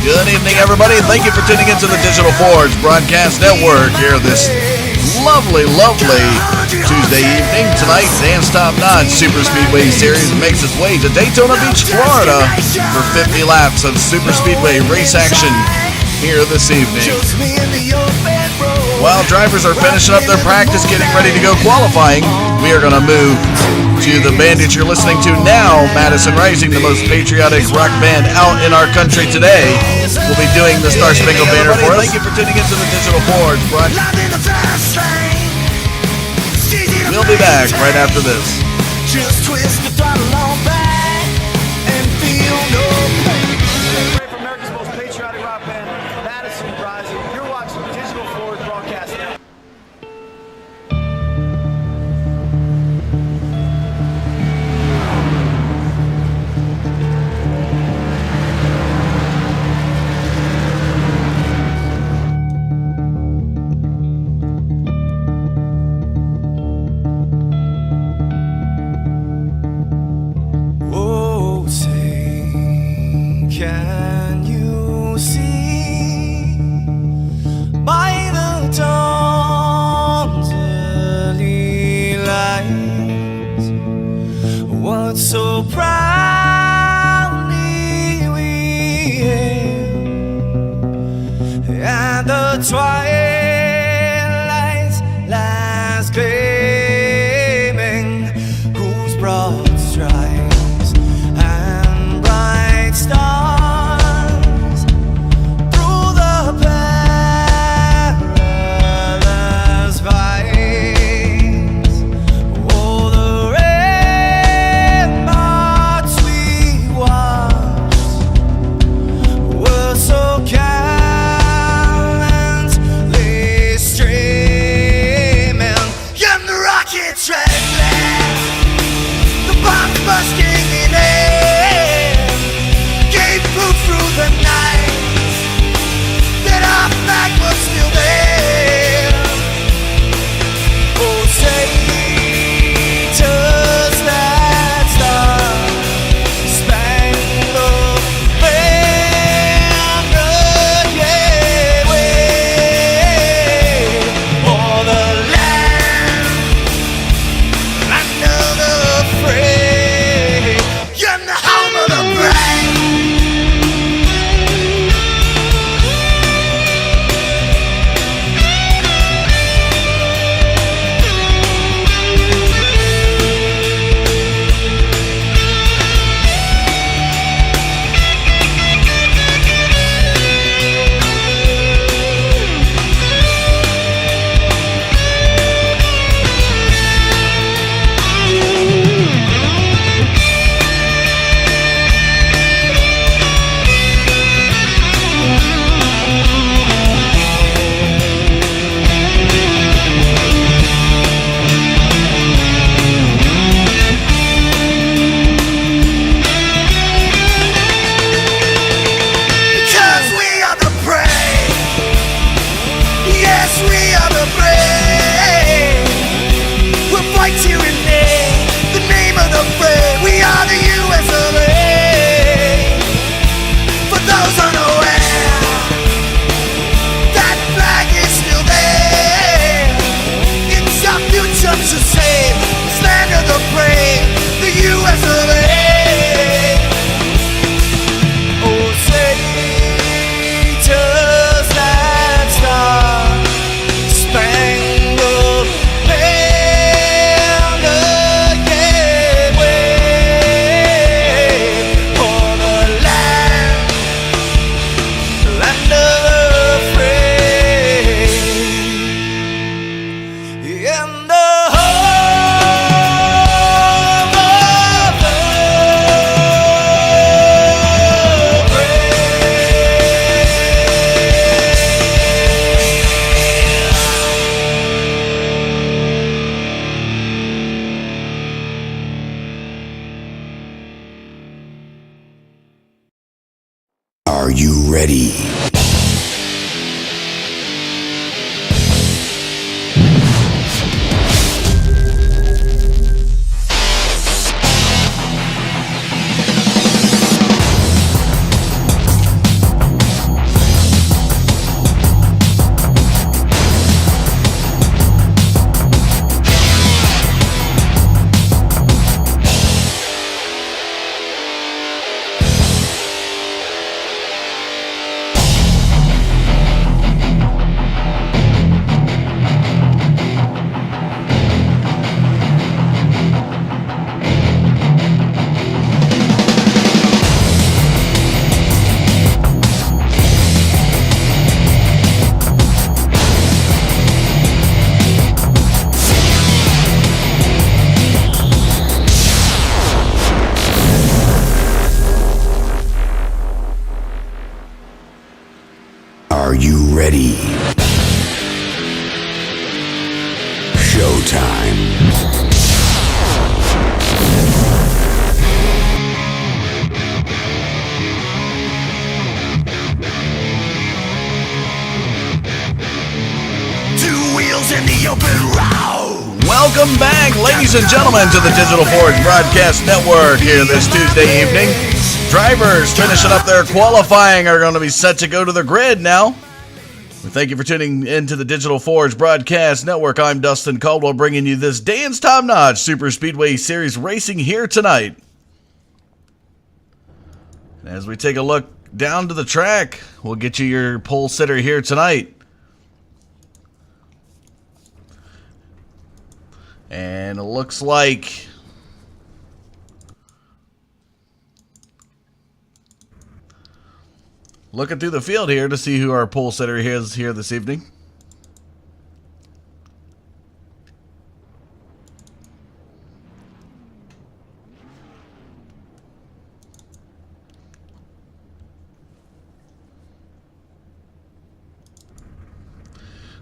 Good evening, everybody. Thank you for tuning into the Digital Forge Broadcast Network here this lovely Tuesday evening. Tonight, Dance Top Notch Super Speedway Series makes its way to Daytona Beach, Florida for 50 laps of Super Speedway race action here this evening. While drivers are finishing up their practice, getting ready to go qualifying, we are going to move to the band that you're listening to now, Madison Rising, the most patriotic rock band out in our country today. We'll be doing the Star Spangled Banner for us. Thank you for tuning into the Digital Forge broadcast. We'll be back right after this. Just twist the throttle on back and feel no pain. From America's most patriotic rock band, Madison Rising. You're watching Digital Forge Broadcast Network. Can you see by the dawn's early light what so proudly we hailed at the twilight's last gleaming, whose broad stripes and bright stars through the perilous fights, oh, the ramparts we watched were so gallantly streaming, and the rockets trembling, the bombs bursting in air, gave proof through the night that our flag was still there. Oh, say, does that star-spangled banner yet wave o'er the land of the free and the home of the brave? Because we are the brave. Yes, we are the brave. We'll fight to rename the name of the brave. We are the US of A. For those unaware, that flag is still there. It's our future to save. This land of the brave, the US of A. Oh, say, does that star-spangled banner yet wave o'er the land of the free and the home of the Are you ready? ready? Showtime. In the open road. Welcome back, ladies and gentlemen, to the Digital Forge Broadcast Network here this Tuesday evening. Drivers finishing up their qualifying are going to be set to go to the grid now. Thank you for tuning into the Digital Forge Broadcast Network. I'm Dustin Caldwell, bringing you this Dan's top-notch Super Speedway Series racing here tonight. As we take a look down to the track, we'll get you your pole sitter here tonight. And it looks like looking through the field here to see who our pole sitter is here this evening.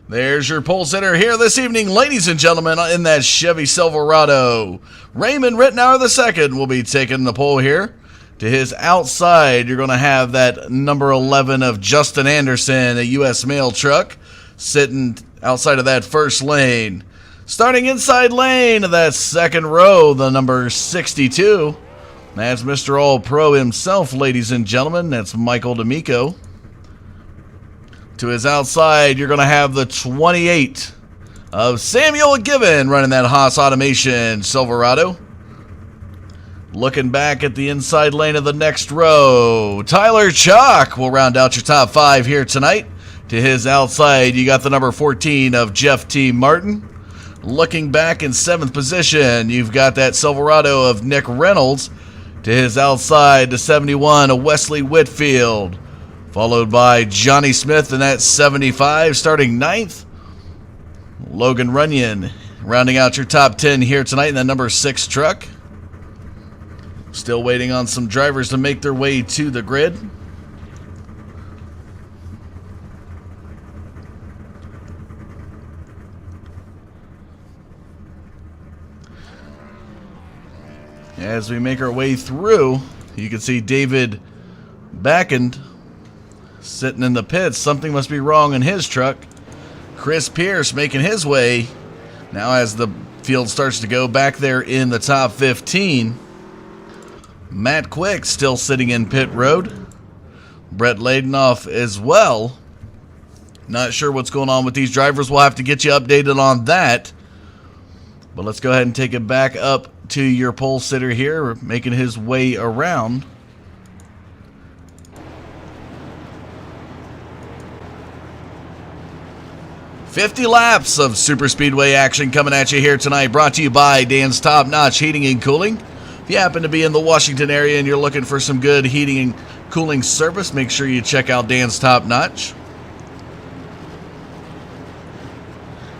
There's your pole sitter here this evening, ladies and gentlemen, in that Chevy Silverado. Raymond Rittenauer II will be taking the pole here. To his outside, you're going to have that number 11 of Justin Anderson, a U.S. mail truck, sitting outside of that first lane. Starting inside lane of that second row, the number 62. That's Mr. All-Pro himself, ladies and gentlemen. That's Michael D'Amico. To his outside, you're going to have the 28 of Samuel Given running that Haas Automation Silverado. Looking back at the inside lane of the next row, Tyler Chalk will round out your top 5 here tonight. To his outside, you got the number 14 of Jeff T. Martin. Looking back in 7th position, you've got that Silverado of Nick Reynolds. To his outside, the 71 of Wesley Whitfield. Followed by Johnny Smith in that 75, starting 9th. Logan Runyon rounding out your top 10 here tonight in that number 6 truck. Still waiting on some drivers to make their way to the grid. As we make our way through, you can see David Backend sitting in the pits. Something must be wrong in his truck. Chris Pierce making his way now as the field starts to go back there in the top 15. Matt Quick still sitting in pit road. Brett Ladenoff as well. Not sure what's going on with these drivers. We'll have to get you updated on that. But let's go ahead and take it back up to your pole sitter here, making his way around. $50 laps of Super Speedway action coming at you here tonight, brought to you by Dan's Top Notch Heating and Cooling. If you happen to be in the Washington area and you're looking for some good heating and cooling service, make sure you check out Dan's Top Notch.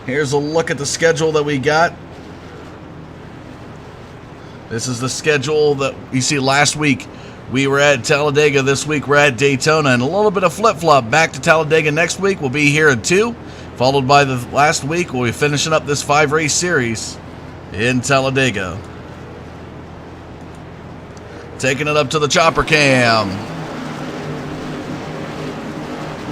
Here's a look at the schedule that we got. This is the schedule that you see last week. We were at Talladega. This week we're at Daytona, and a little bit of flip-flop. Back to Talladega next week. We'll be here at 2. Followed by the last week, we'll be finishing up this 5-race series in Talladega. Taking it up to the chopper cam.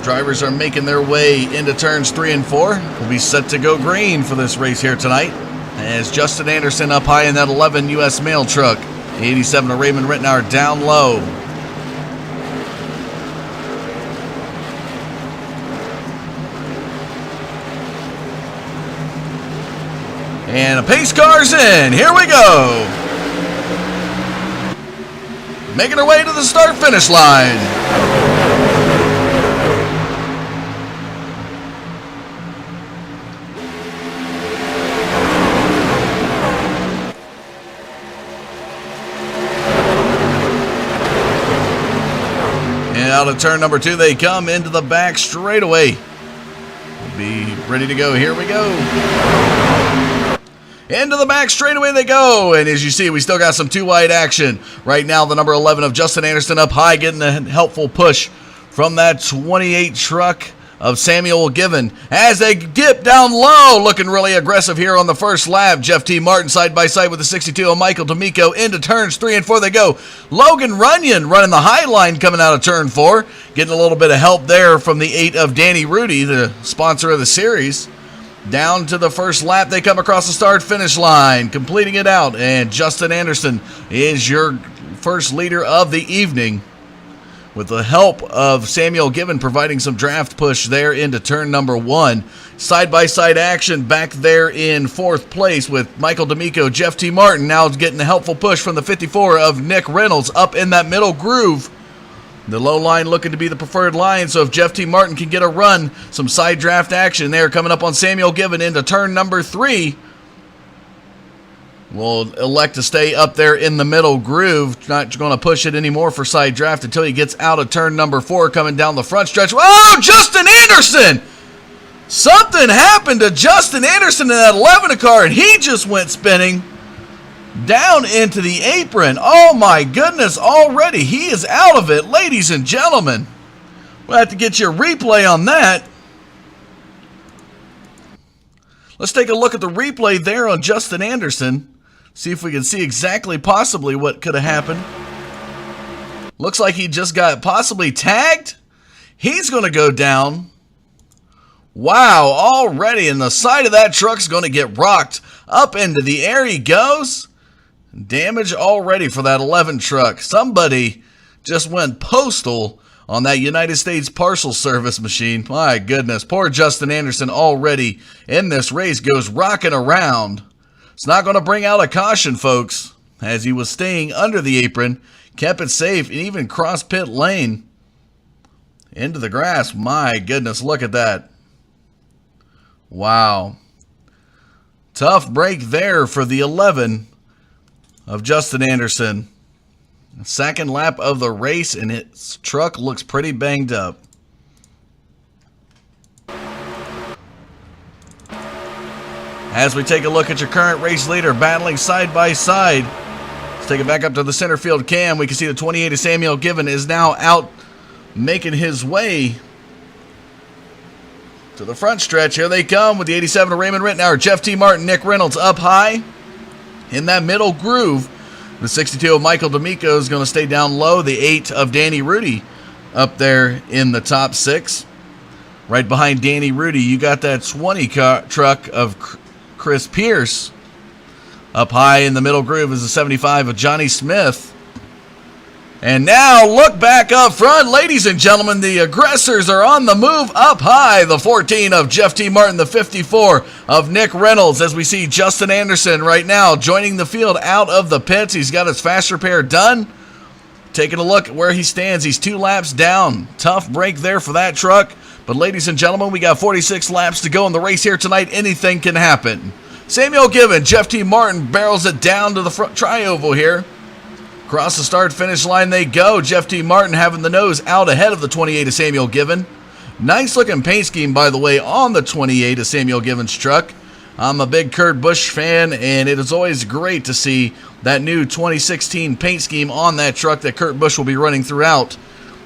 Drivers are making their way into turns 3 and 4. We'll be set to go green for this race here tonight. As Justin Anderson up high in that 11 U.S. mail truck. 87 of Raymond Rittenauer down low. And a pace car's in. Here we go. Making her way to the start-finish line. And out of turn number 2 they come into the back straightaway. We'll be ready to go. Here we go. Into the back straightaway they go, and as you see, we still got some 2-wide action. Right now, the number 11 of Justin Anderson up high, getting a helpful push from that 28 truck of Samuel Given as they dip down low, looking really aggressive here on the first lap. Jeff T. Martin side by side with the 62 of Michael D'Amico into turns 3 and 4 they go. Logan Runyon running the high line coming out of turn 4, getting a little bit of help there from the 8 of Danny Rudy, the sponsor of the series. Down to the first lap, they come across the start-finish line, completing it out, and Justin Anderson is your first leader of the evening, with the help of Samuel Given providing some draft push there into turn number 1. Side-by-side action back there in 4th place with Michael D'Amico. Jeff T. Martin now getting a helpful push from the 54 of Nick Reynolds up in that middle groove. The low line looking to be the preferred line, so if Jeff T. Martin can get a run, some side draft action there coming up on Samuel Given into turn number 3. Will elect to stay up there in the middle groove. Not going to push it anymore for side draft until he gets out of turn number 4 coming down the front stretch. Oh, Justin Anderson! Something happened to Justin Anderson in that 11 car, and he just went spinning down into the apron. Oh my goodness, already he is out of it, ladies and gentlemen. We'll have to get you a replay on that. Let's take a look at the replay there on Justin Anderson. See if we can see exactly possibly what could have happened. Looks like he just got possibly tagged. He's going to go down. Wow, already, and the side of that truck's going to get rocked up into the air he goes. Damage already for that 11 truck. Somebody just went postal on that United States Parcel Service machine. My goodness, poor Justin Anderson already in this race goes rocking around. It's not going to bring out a caution, folks, as he was staying under the apron, kept it safe, and even crossed pit lane into the grass. My goodness, look at that. Wow. Tough break there for the 11 of Justin Anderson. Second lap of the race, and his truck looks pretty banged up. As we take a look at your current race leader battling side by side, let's take it back up to the center field cam. We can see the 28 of Samuel Given is now out making his way to the front stretch. Here they come with the 87 of Raymond Rittenauer, Jeff T. Martin, Nick Reynolds up high in that middle groove. The 62 of Michael D'Amico is going to stay down low. The 8 of Danny Rudy up there in the top 6. Right behind Danny Rudy, you got that 20 truck of Chris Pierce. Up high in the middle groove is the 75 of Johnny Smith. And now look back up front, ladies and gentlemen. The aggressors are on the move up high. The 14 of Jeff T. Martin, the 54 of Nick Reynolds, as we see Justin Anderson right now joining the field out of the pits. He's got his fast repair done. Taking a look at where he stands. He's 2 laps down. Tough break there for that truck. But ladies and gentlemen, we got 46 laps to go in the race here tonight. Anything can happen. Samuel Given, Jeff T. Martin barrels it down to the front tri-oval here. Across the start-finish line they go. Jeff T. Martin having the nose out ahead of the 28 of Samuel Given. Nice-looking paint scheme, by the way, on the 28 of Samuel Given's truck. I'm a big Kurt Busch fan, and it is always great to see that new 2016 paint scheme on that truck that Kurt Busch will be running throughout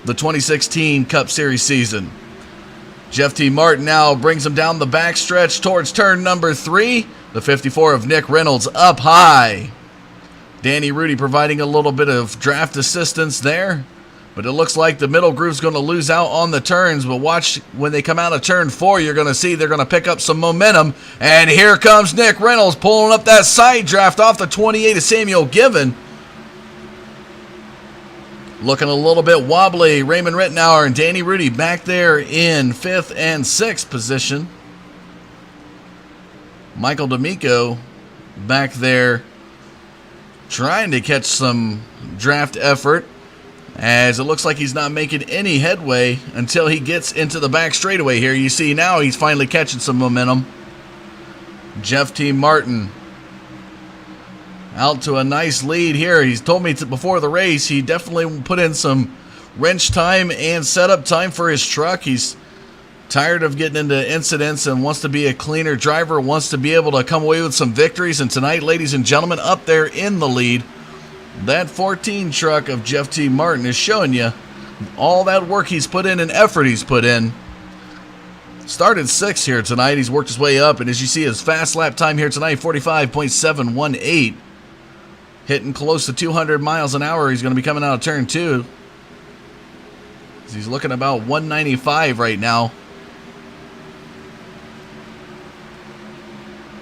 the 2016 Cup Series season. Jeff T. Martin now brings him down the backstretch towards turn number 3. The 54 of Nick Reynolds up high. Danny Rudy providing a little bit of draft assistance there. But it looks like the middle groove's going to lose out on the turns. But watch when they come out of turn 4, you're going to see they're going to pick up some momentum. And here comes Nick Reynolds pulling up that side draft off the 28 of Samuel Given. Looking a little bit wobbly. Raymond Rittenauer and Danny Rudy back there in 5th and 6th position. Michael D'Amico back there trying to catch some draft effort, as it looks like he's not making any headway until he gets into the back straightaway here. You see now he's finally catching some momentum. Jeff T. Martin out to a nice lead here. He's told me before the race he definitely put in some wrench time and setup time for his truck. He's tired of getting into incidents and wants to be a cleaner driver, wants to be able to come away with some victories. And tonight, ladies and gentlemen, up there in the lead, that 14 truck of Jeff T. Martin is showing you all that work he's put in and effort he's put in Started 6th here tonight. He's worked his way up, and as you see, his fast lap time here tonight, 45.718. Hitting close to 200 miles an hour. He's going to be coming out of turn 2. He's looking about 195 right now.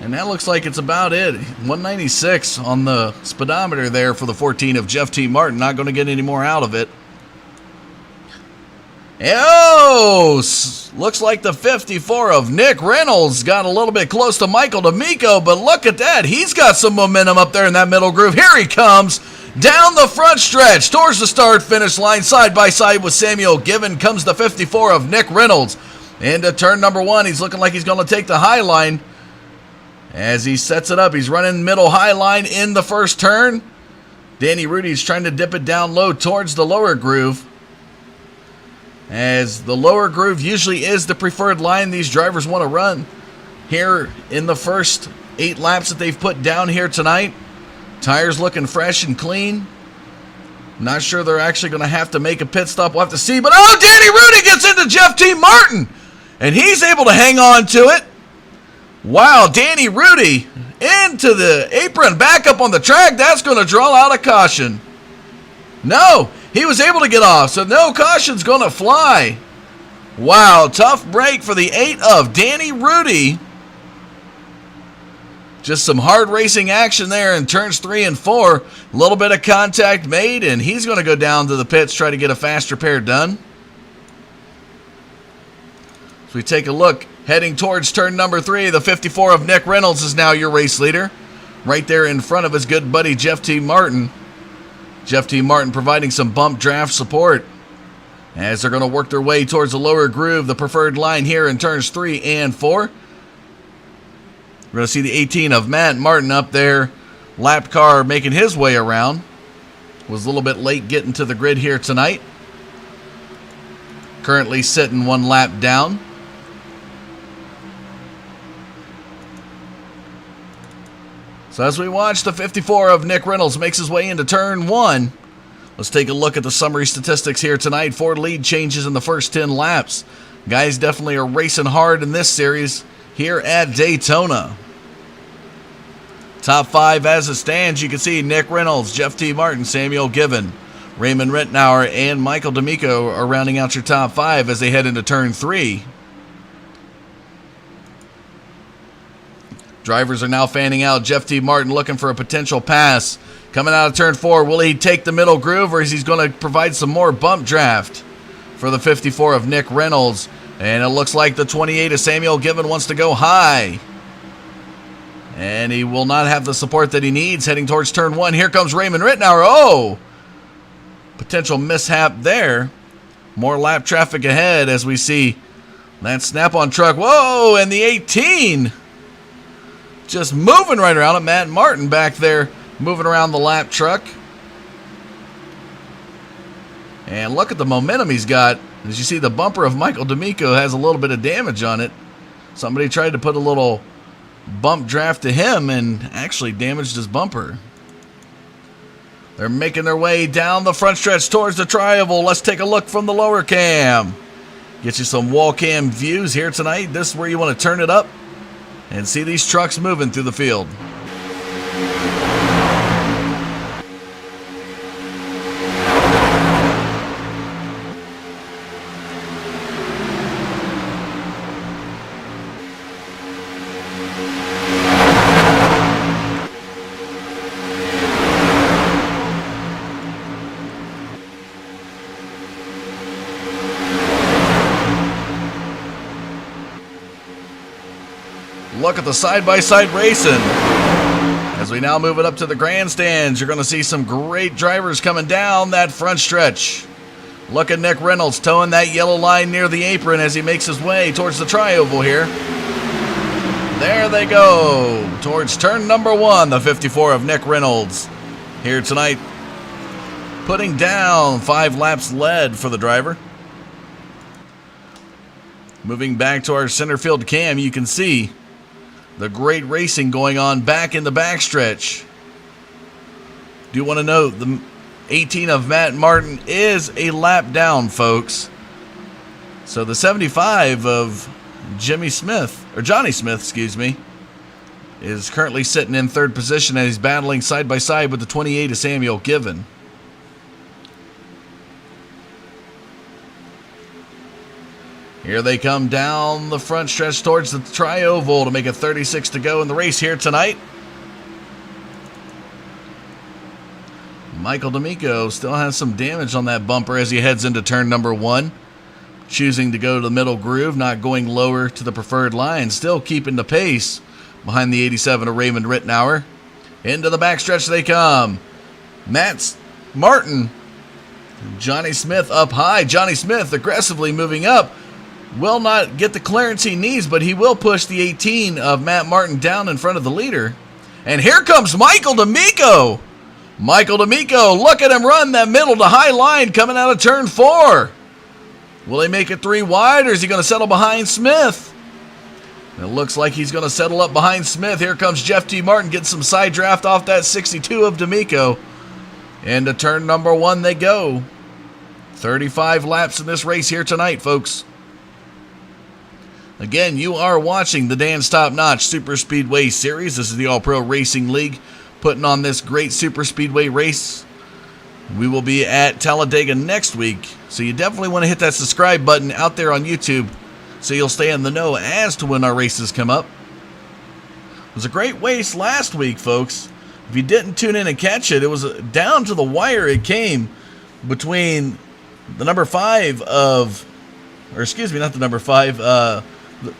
And that looks like it's about it. 196 on the speedometer there for the 14 of Jeff T. Martin. Not going to get any more out of it. Oh, looks like the 54 of Nick Reynolds got a little bit close to Michael D'Amico, but look at that. He's got some momentum up there in that middle groove. Here he comes down the front stretch towards the start-finish line. Side by side with Samuel Given comes the 54 of Nick Reynolds. Into turn number 1, he's looking like he's going to take the high line. As he sets it up, he's running middle high line in the first turn. Danny Rudy's trying to dip it down low towards the lower groove. As the lower groove usually is the preferred line these drivers want to run here in the first 8 laps that they've put down here tonight. Tires looking fresh and clean. Not sure they're actually going to have to make a pit stop. We'll have to see. But oh, Danny Rudy gets into Jeff T. Martin, and he's able to hang on to it. Wow, Danny Rudy into the apron, back up on the track. That's going to draw out a caution. No, he was able to get off, so no caution's going to fly. Wow, tough break for the 8 of Danny Rudy. Just some hard racing action there in turns 3 and 4. A little bit of contact made, and he's going to go down to the pits, try to get a fast repair done. As we take a look, heading towards turn number 3, the 54 of Nick Reynolds is now your race leader. Right there in front of his good buddy Jeff T. Martin. Jeff T. Martin providing some bump draft support as they're going to work their way towards the lower groove, the preferred line here in turns 3 and 4. We're going to see the 18 of Matt Martin up there. Lap car making his way around. Was a little bit late getting to the grid here tonight. Currently sitting 1 lap down. So as we watch, the 54 of Nick Reynolds makes his way into turn 1. Let's take a look at the summary statistics here tonight. 4 lead changes in the first 10 laps. Guys definitely are racing hard in this series here at Daytona. Top 5 as it stands, you can see Nick Reynolds, Jeff T. Martin, Samuel Given, Raymond Rittenauer, and Michael D'Amico are rounding out your top 5 as they head into turn 3. Drivers are now fanning out. Jeff T. Martin looking for a potential pass. Coming out of turn 4, will he take the middle groove, or is he going to provide some more bump draft for the 54 of Nick Reynolds? And it looks like the 28 of Samuel Given wants to go high. And he will not have the support that he needs heading towards turn 1. Here comes Raymond Rittenauer. Oh! Potential mishap there. More lap traffic ahead as we see that snap-on truck. Whoa! And the 18 just moving right around it. Matt Martin back there moving around the lap truck. And look at the momentum he's got. As you see, the bumper of Michael D'Amico has a little bit of damage on it. Somebody tried to put a little bump draft to him and actually damaged his bumper. They're making their way down the front stretch towards the tri-oval. Let's take a look from the lower cam. Get you some wall cam views here tonight. This is where you want to turn it up and see these trucks moving through the field. Look at the side-by-side racing. As we now move it up to the grandstands, you're going to see some great drivers coming down that front stretch. Look at Nick Reynolds towing that yellow line near the apron as he makes his way towards the tri-oval here. There they go, towards turn number 1, the 54 of Nick Reynolds. Here tonight, putting down 5 laps led for the driver. Moving back to our center field cam, you can see the great racing going on back in the backstretch. Do want to note the 18 of Matt Martin is a lap down, folks. So the 75 of Johnny Smith, excuse me, is currently sitting in third position as he's battling side by side with the 28 of Samuel Given. Here they come down the front stretch towards the tri-oval to make it 36 to go in the race here tonight. Michael D'Amico still has some damage on that bumper as he heads into turn number 1. Choosing to go to the middle groove, not going lower to the preferred line. Still keeping the pace behind the 87 of Raymond Rittenauer. Into the backstretch they come. Matt Martin. Johnny Smith up high. Johnny Smith aggressively moving up. Will not get the clearance he needs, but he will push the 18 of Matt Martin down in front of the leader. And here comes Michael D'Amico. Michael D'Amico, look at him run that middle to high line coming out of turn 4. Will he make it 3 wide, or is he going to settle behind Smith? It looks like he's going to settle up behind Smith. Here comes Jeff T. Martin getting some side draft off that 62 of D'Amico. Into turn number 1 they go. 35 laps in this race here tonight, folks. Again, you are watching the Dan's Top Notch Super Speedway Series. This is the All-Pro Racing League putting on this great Super Speedway race. We will be at Talladega next week, so you definitely want to hit that subscribe button out there on YouTube so you'll stay in the know as to when our races come up. It was a great race last week, folks. If you didn't tune in and catch it, it was down to the wire it came between the number 5 of, or excuse me, not the number 5,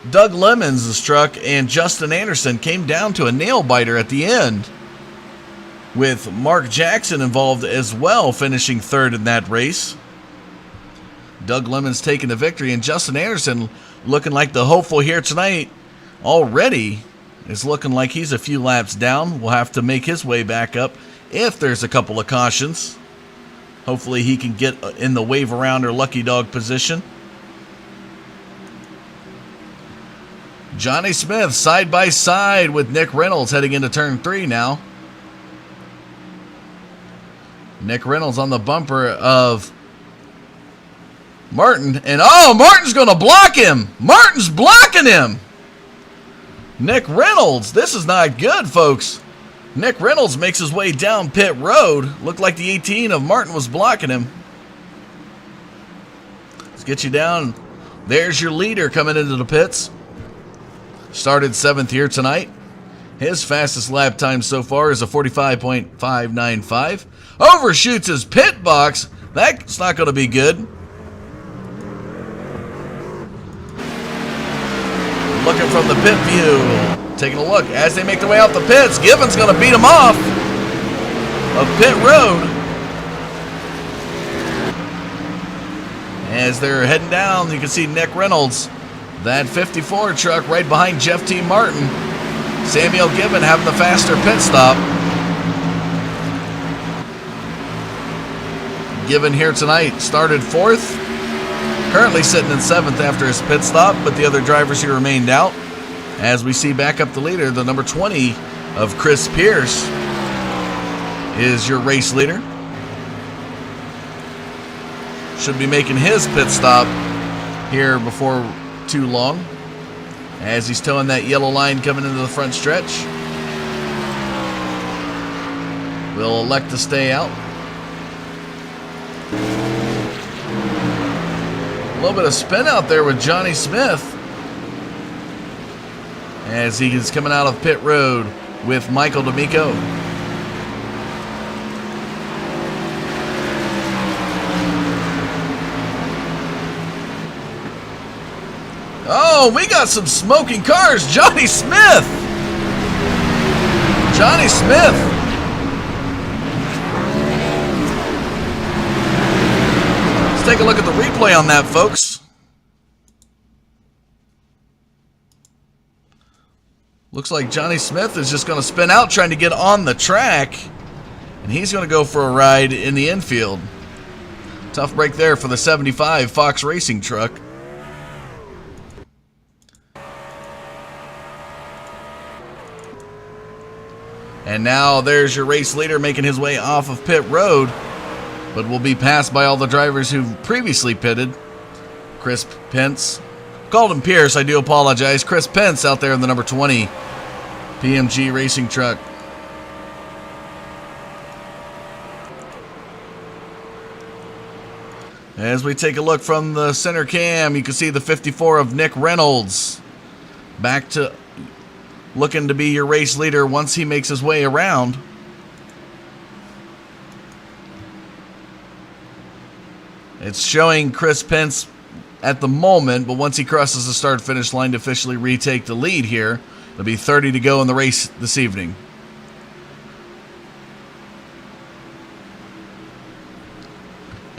Doug Lemons' truck and Justin Anderson came down to a nail biter at the end, with Mark Jackson involved as well, finishing third in that race. Doug Lemons taking the victory, and Justin Anderson looking like the hopeful here tonight already is looking like he's a few laps down. Will have to make his way back up if there's a couple of cautions. Hopefully he can get in the wave around or lucky dog position. Johnny Smith side by side with Nick Reynolds heading into turn 3 now. Nick Reynolds on the bumper of Martin. And Martin's going to block him. Martin's blocking him. Nick Reynolds. This is not good, folks. Nick Reynolds makes his way down pit road. Looked like the 18 of Martin was blocking him. Let's get you down. There's your leader coming into the pits. Started 7th here tonight. His fastest lap time so far is a 45.595. Overshoots his pit box. That's not going to be good. Looking from the pit view. Taking a look as they make their way out the pits. Given's going to beat him off of pit road. As they're heading down, you can see Nick Reynolds, that 54 truck right behind Jeff T. Martin. Samuel Given having the faster pit stop. Given here tonight started 4th. Currently sitting in 7th after his pit stop, but the other drivers here remained out. As we see back up the leader, the number 20 of Chris Pierce is your race leader. Should be making his pit stop here before too long, as he's towing that yellow line coming into the front stretch. Will elect to stay out. A little bit of spin out there with Johnny Smith as he is coming out of pit road with Michael D'Amico. Oh, we got some smoking cars. Johnny Smith. Johnny Smith. Let's take a look at the replay on that, folks. Looks like Johnny Smith is just going to spin out trying to get on the track. And he's going to go for a ride in the infield. Tough break there for the 75 Fox Racing truck. And now there's your race leader making his way off of pit road, but will be passed by all the drivers who previously pitted. Chris Pence, Called him Pierce, I do apologize. Chris Pence out there in the number 20 PMG racing truck. As we take a look from the center cam, you can see the 54 of Nick Reynolds. Back to looking to be your race leader once he makes his way around. It's showing Chris Pence at the moment, but once he crosses the start-finish line to officially retake the lead here, there'll be 30 to go in the race this evening.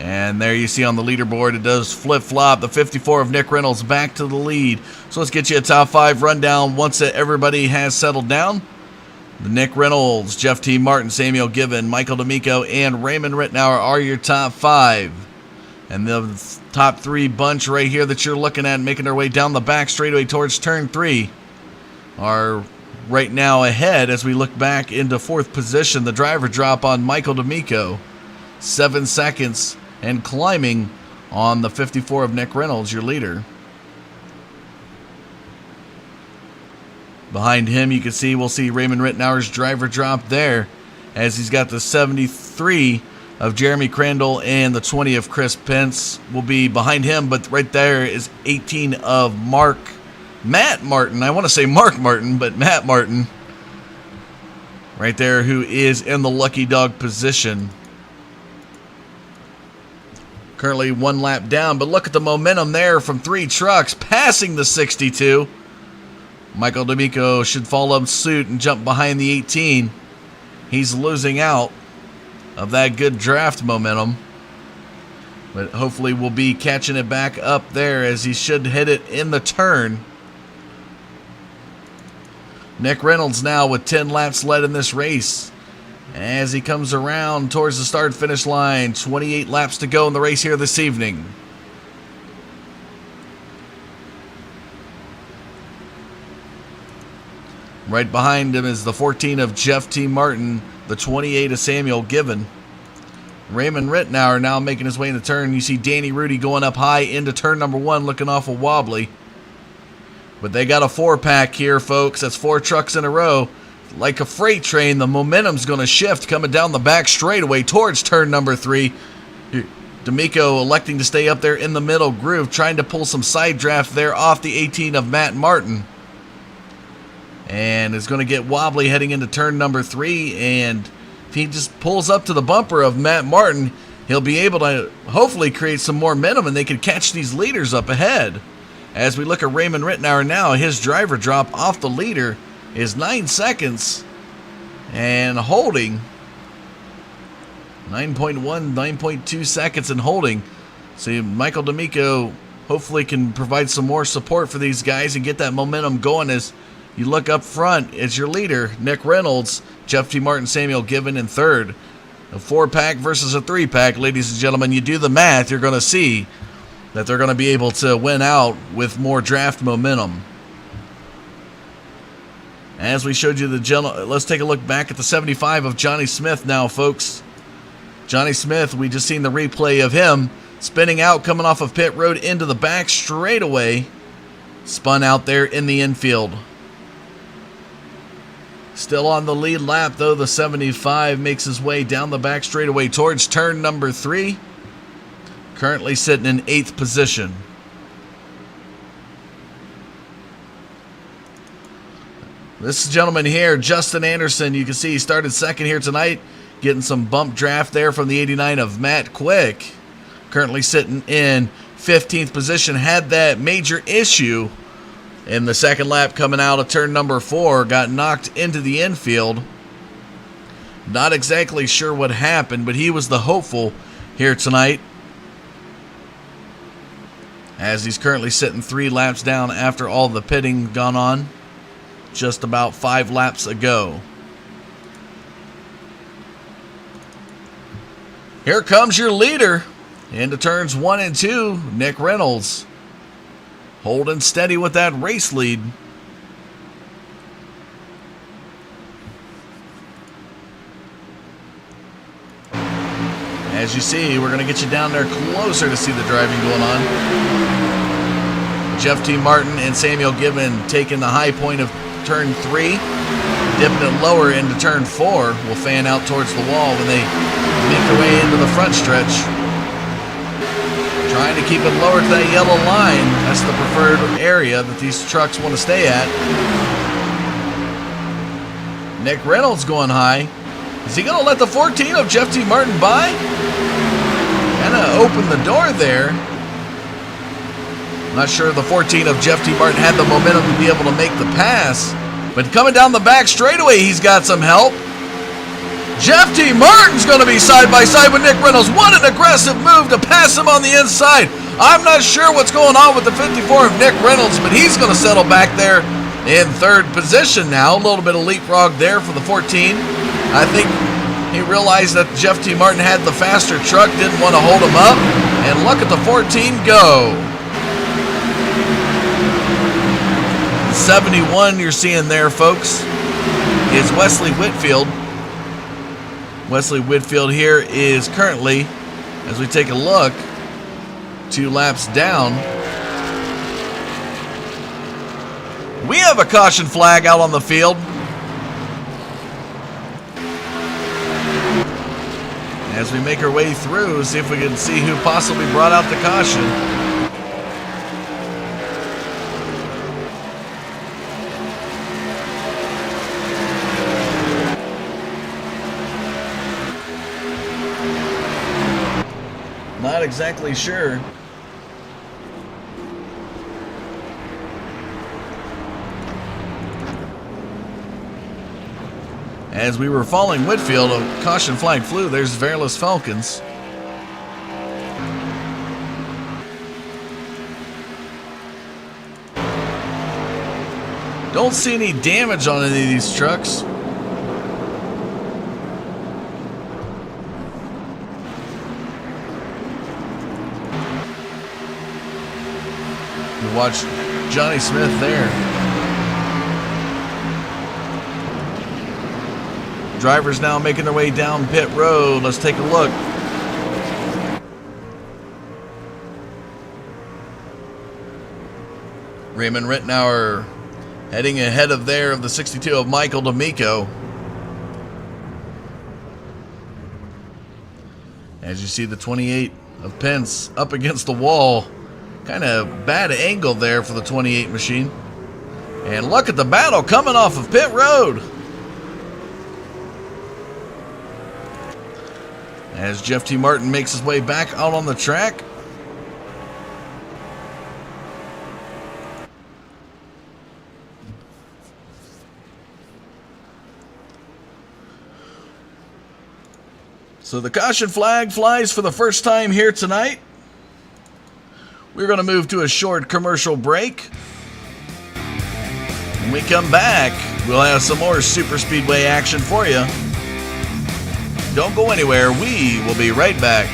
And there you see on the leaderboard, it does flip-flop. The 54 of Nick Reynolds back to the lead. So let's get you a top 5 rundown once everybody has settled down. The Nick Reynolds, Jeff T. Martin, Samuel Given, Michael D'Amico, and Raymond Rittenauer are your top 5. And the top 3 bunch right here that you're looking at making their way down the back straightaway towards turn 3 are right now ahead as we look back into 4th position. The driver drop on Michael D'Amico, 7 seconds, and climbing on the 54 of Nick Reynolds, your leader. Behind him, you can see, we'll see Raymond Rittenauer's driver drop there as he's got the 73 of Jeremy Crandall and the 20 of Chris Pence will be behind him, but right there is 18 of Matt Martin. I want to say Mark Martin, but Matt Martin right there, who is in the lucky dog position. Currently 1 lap down, but look at the momentum there from 3 trucks passing the 62. Michael D'Amico should follow suit and jump behind the 18. He's losing out of that good draft momentum, but hopefully we'll be catching it back up there as he should hit it in the turn. Nick Reynolds now with 10 laps led in this race as he comes around towards the start-finish line. 28 laps to go in the race here this evening. Right behind him is the 14 of Jeff T. Martin, the 28 of Samuel Given. Raymond Rittenauer now making his way in the turn. You see Danny Rudy going up high into turn number 1, looking awful wobbly. But they got a 4-pack here, folks. That's 4 trucks in a row. Like a freight train, the momentum's going to shift coming down the back straightaway towards turn number 3. D'Amico electing to stay up there in the middle groove, trying to pull some side draft there off the 18 of Matt Martin. And is going to get wobbly heading into turn number 3. And if he just pulls up to the bumper of Matt Martin, he'll be able to hopefully create some more momentum and they can catch these leaders up ahead. As we look at Raymond Rittenauer now, his driver drop off the leader is 9 seconds and holding 9.1, 9.2 seconds and holding. So Michael D'Amico hopefully can provide some more support for these guys and get that momentum going as you look up front. It's your leader, Nick Reynolds, Jeff T. Martin, Samuel Given in third. A 4-pack versus a 3-pack, ladies and gentlemen. You do the math, you're going to see that they're going to be able to win out with more draft momentum. As we showed you let's take a look back at the 75 of Johnny Smith now, folks. Johnny Smith, we just seen the replay of him spinning out, coming off of pit road into the back straightaway. Spun out there in the infield. Still on the lead lap, though, the 75 makes his way down the back straightaway towards turn number 3. Currently sitting in 8th position. This gentleman here, Justin Anderson, you can see he started second here tonight, getting some bump draft there from the 89 of Matt Quick. Currently sitting in 15th position, had that major issue in the second lap coming out of turn number 4, got knocked into the infield. Not exactly sure what happened, but he was the hopeful here tonight, as he's currently sitting 3 laps down after all the pitting gone on just about 5 laps ago. Here comes your leader into turns 1 and 2, Nick Reynolds, holding steady with that race lead. As you see, we're going to get you down there closer to see the driving going on. Jeff T. Martin and Samuel Gibbon taking the high point of turn 3, dipping it lower into turn 4, will fan out towards the wall when they make their way into the front stretch. Trying to keep it lower to that yellow line. That's the preferred area that these trucks want to stay at. Nick Reynolds going high. Is he going to let the 14 of Jeff T. Martin by? Kind of open the door there. Not sure the 14 of Jeff T. Martin had the momentum to be able to make the pass. But coming down the back straightaway, he's got some help. Jeff T. Martin's going to be side by side with Nick Reynolds. What an aggressive move to pass him on the inside. I'm not sure what's going on with the 54 of Nick Reynolds, but he's going to settle back there in third position now. A little bit of leapfrog there for the 14. I think he realized that Jeff T. Martin had the faster truck, didn't want to hold him up. And look at the 14 go. 71 you're seeing there, folks, is Wesley Whitfield. Wesley Whitfield here is currently, as we take a look, 2 laps down. We have a caution flag out on the field. As we make our way through, see if we can see who possibly brought out the caution. Not exactly sure. As we were following Whitfield, a caution flag flew. There's Verlis Falcons. Don't see any damage on any of these trucks. You watch Johnny Smith there. Drivers now making their way down pit road. Let's take a look. Raymond Rittenauer heading ahead of there of the 62 of Michael D'Amico. As you see the 28 of Pence up against the wall. Kind of bad angle there for the 28 machine. And look at the battle coming off of pit road. As Jeff T. Martin makes his way back out on the track. So the caution flag flies for the first time here tonight. We're going to move to a short commercial break. When we come back, we'll have some more Super Speedway action for you. Don't go anywhere. We will be right back.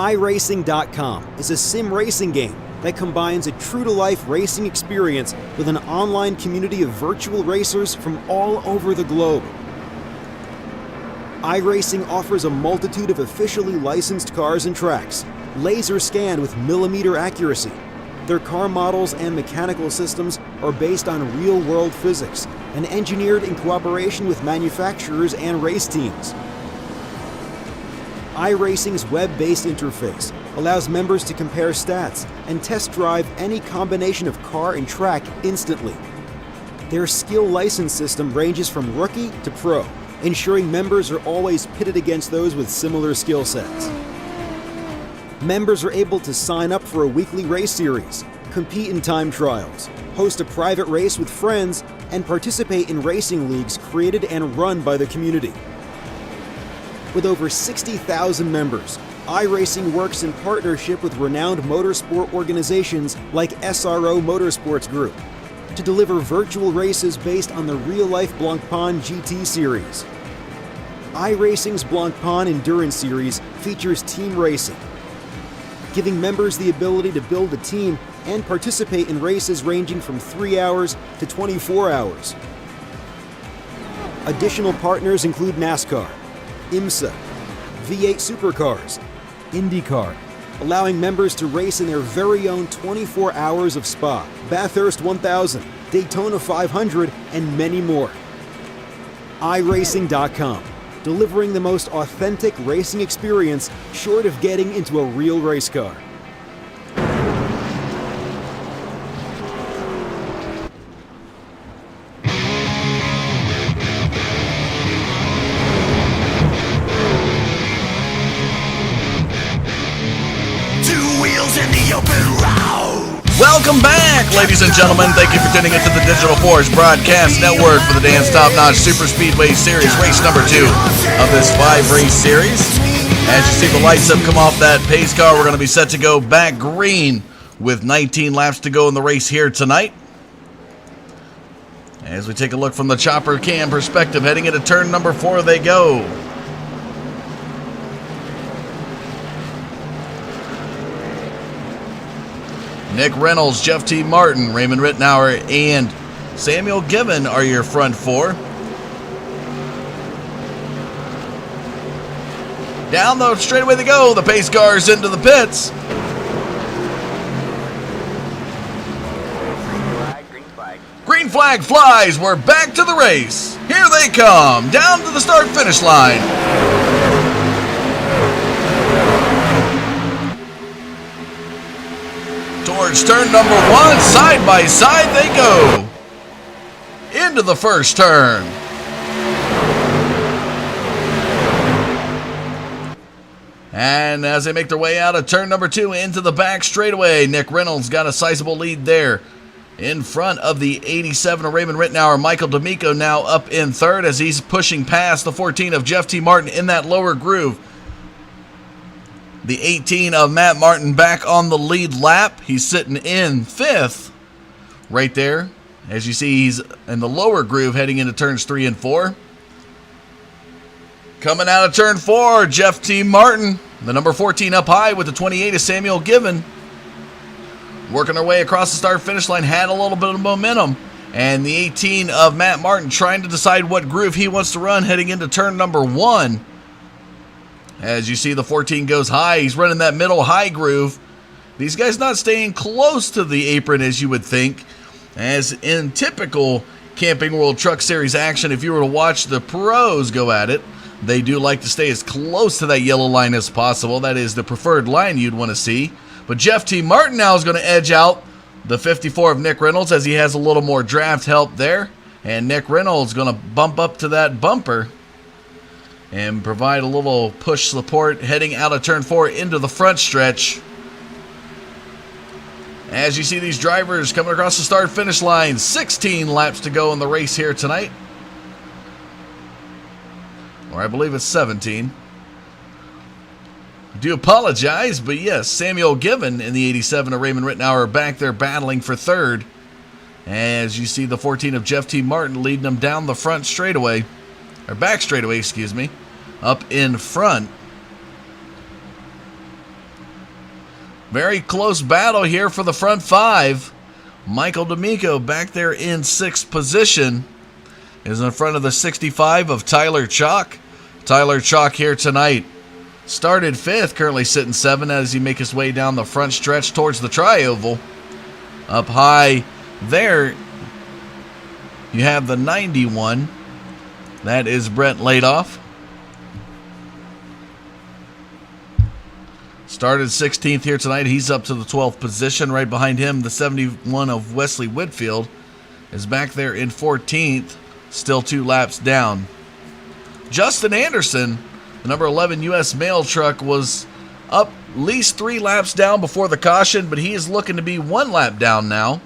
iRacing.com is a sim racing game that combines a true-to-life racing experience with an online community of virtual racers from all over the globe. iRacing offers a multitude of officially licensed cars and tracks, laser scanned with millimeter accuracy. Their car models and mechanical systems are based on real-world physics and engineered in cooperation with manufacturers and race teams. iRacing's web-based interface allows members to compare stats and test drive any combination of car and track instantly. Their skill license system ranges from rookie to pro, ensuring members are always pitted against those with similar skill sets. Members are able to sign up for a weekly race series, compete in time trials, host a private race with friends, and participate in racing leagues created and run by the community. With over 60,000 members, iRacing works in partnership with renowned motorsport organizations like SRO Motorsports Group to deliver virtual races based on the real-life Blancpain GT series. iRacing's Blancpain Endurance Series features team racing, giving members the ability to build a team and participate in races ranging from 3 hours to 24 hours. Additional partners include NASCAR, IMSA, V8 Supercars, IndyCar, allowing members to race in their very own 24 hours of Spa, Bathurst 1000, Daytona 500, and many more. iRacing.com, delivering the most authentic racing experience short of getting into a real race car. Welcome back, ladies and gentlemen. Thank you for tuning into the Digital Force Broadcast Network for the Dan's Top Notch Super Speedway Series, race number 2 of this 5-race series. As you see the lights have come off that pace car, we're going to be set to go back green with 19 laps to go in the race here tonight. As we take a look from the chopper cam perspective, heading into turn number 4 they go. Nick Reynolds, Jeff T. Martin, Raymond Rittenauer, and Samuel Given are your front 4. Down the straightaway they go. The pace cars into the pits. Green flag flies. We're back to the race. Here they come. Down to the start-finish line. Towards turn number 1, side by side they go. Into the first turn. And as they make their way out of turn number 2 into the back straightaway, Nick Reynolds got a sizable lead there. In front of the 87 of Raymond Rittenauer, Michael D'Amico now up in third as he's pushing past the 14 of Jeff T. Martin in that lower groove. The 18 of Matt Martin back on the lead lap. He's sitting in 5th right there. As you see, he's in the lower groove heading into turns 3 and 4. Coming out of turn 4, Jeff T. Martin. The number 14 up high with the 28 of Samuel Given. Working our way across the start-finish line, had a little bit of momentum. And the 18 of Matt Martin trying to decide what groove he wants to run heading into turn number 1. As you see, the 14 goes high. He's running that middle high groove. These guys not staying close to the apron as you would think. As in typical Camping World Truck Series action, if you were to watch the pros go at it, they do like to stay as close to that yellow line as possible. That is the preferred line you'd want to see. But Jeff T. Martin now is going to edge out the 54 of Nick Reynolds as he has a little more draft help there. And Nick Reynolds going to bump up to that bumper and provide a little push support heading out of turn 4 into the front stretch. As you see these drivers coming across the start-finish line, 16 laps to go in the race here tonight. Or I believe it's 17. I do apologize, but yes, Samuel Given in the 87 of Raymond Rittenauer are back there battling for third. As you see the 14 of Jeff T. Martin leading them down the front straightaway. Or back straightaway, excuse me. Up in front. Very close battle here for the front five. Michael D'Amico back there in 6th position is in front of the 65 of Tyler Chalk. Tyler Chalk here tonight started 5th, currently sitting 7th as he makes his way down the front stretch towards the tri-oval. Up high there, you have the 91. That is Brent Ladoff. Started 16th here tonight. He's up to the 12th position. Right behind him, the 71 of Wesley Whitfield is back there in 14th, still 2 laps down. Justin Anderson, the number 11 U.S. mail truck, was up at least 3 laps down before the caution, but he is looking to be 1 lap down now,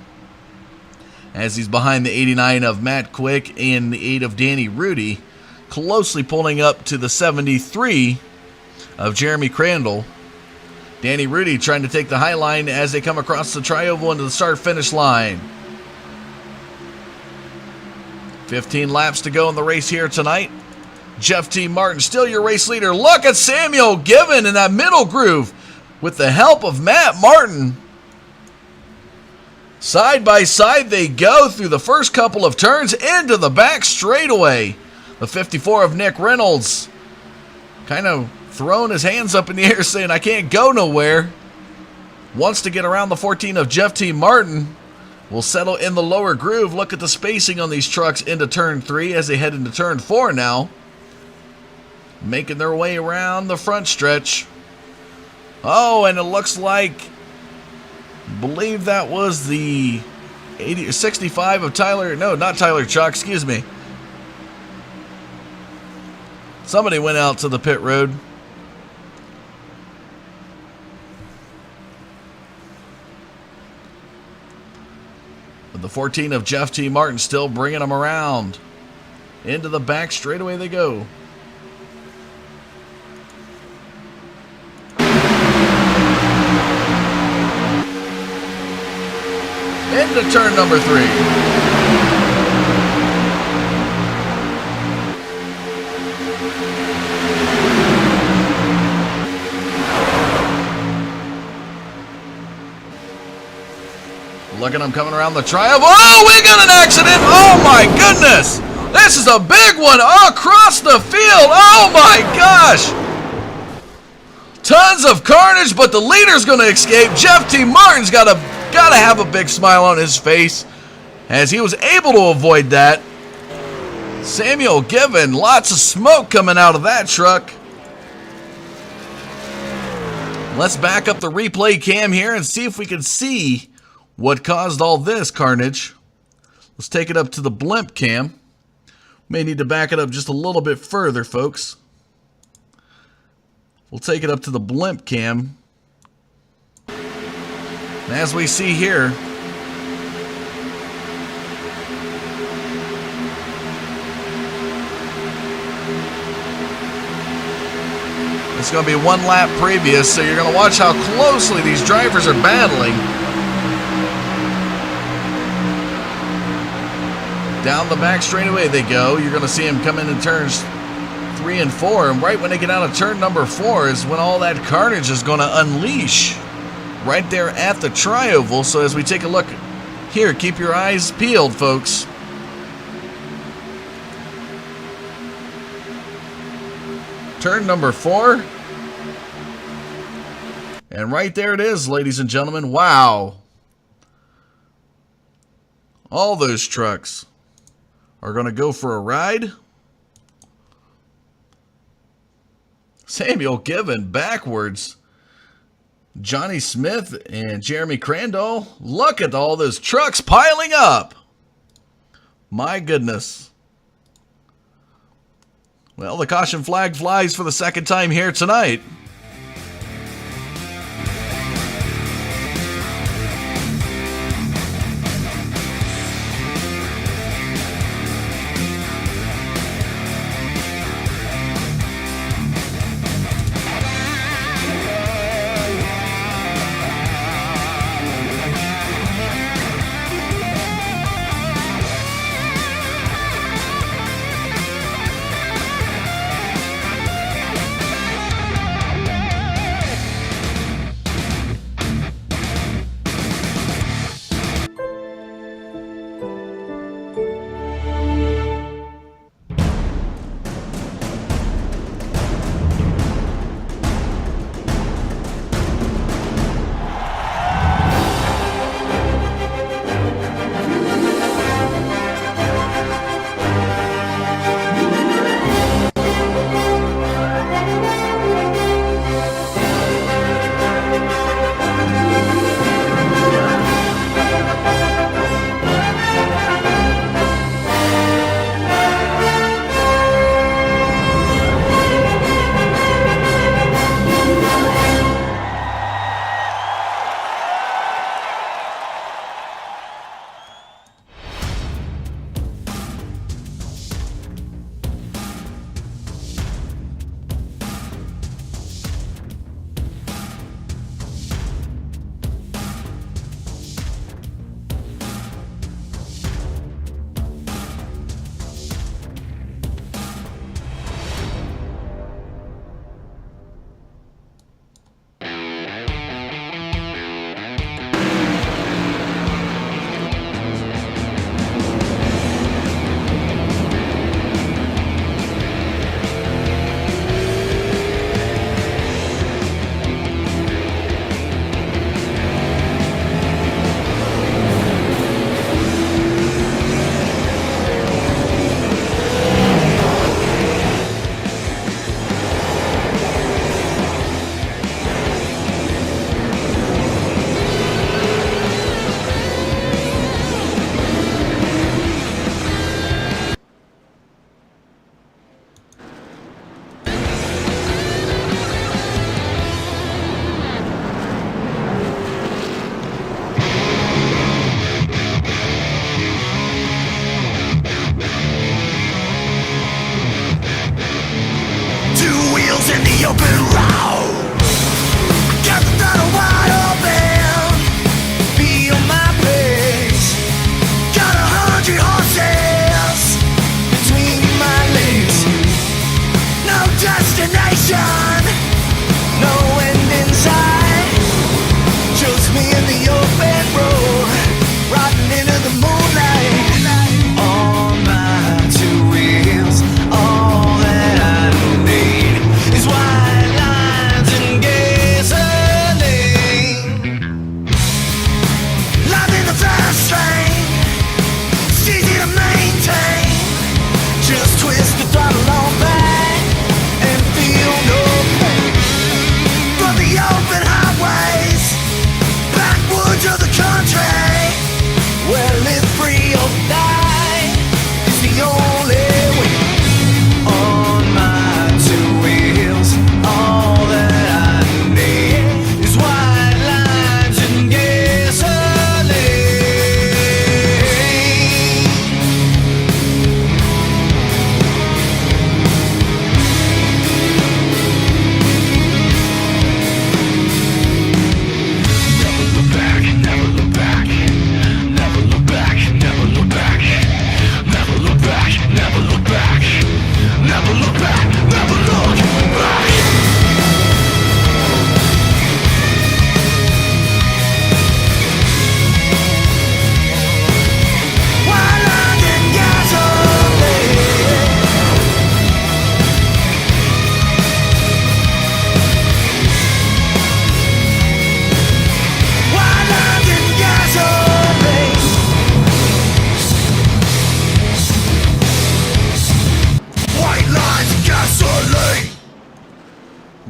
as he's behind the 89 of Matt Quick and the 8 of Danny Rudy, closely pulling up to the 73 of Jeremy Crandall. Danny Rudy trying to take the high line as they come across the tri-oval into the start-finish line. 15 laps to go in the race here tonight. Jeff T. Martin still your race leader. Look at Samuel Given in that middle groove with the help of Matt Martin. Side by side they go through the first couple of turns into the back straightaway. The 54 of Nick Reynolds kind of throwing his hands up in the air saying, I can't go nowhere. Wants to get around the 14 of Jeff T. Martin. Will settle in the lower groove. Look at the spacing on these trucks into turn 3 as they head into turn 4 now. Making their way around the front stretch. Oh, and it looks like, believe that was the 65 of Tyler, no, not Tyler Chalk, excuse me. Somebody went out to the pit road. But the 14 of Jeff T. Martin still bringing them around. Into the back straightaway they go. Into turn number 3. Look at him coming around the tri-oval. Oh, we got an accident. Oh, my goodness. This is a big one across the field. Oh, my gosh. Tons of carnage, but the leader's going to escape. Jeff T. Martin's got to have a big smile on his face as he was able to avoid that. Samuel Given, lots of smoke coming out of that truck. Let's back up the replay cam here and see if we can see what caused all this carnage. Let's take it up to the blimp cam. May need to back it up just a little bit further, folks. We'll take it up to the blimp cam. And as we see here, it's going to be 1 lap previous, so you're going to watch how closely these drivers are battling. Down the back straightaway they go. You're going to see them come in turns 3 and 4. And right when they get out of turn number 4 is when all that carnage is going to unleash. Right there at the tri-oval. So as we take a look here, keep your eyes peeled, folks. Turn number 4. And right there it is, ladies and gentlemen. Wow. All those trucks are going to go for a ride. Samuel Given backwards. Johnny Smith and Jeremy Crandall. Look at all those trucks piling up. My goodness. Well, the caution flag flies for the second time here tonight.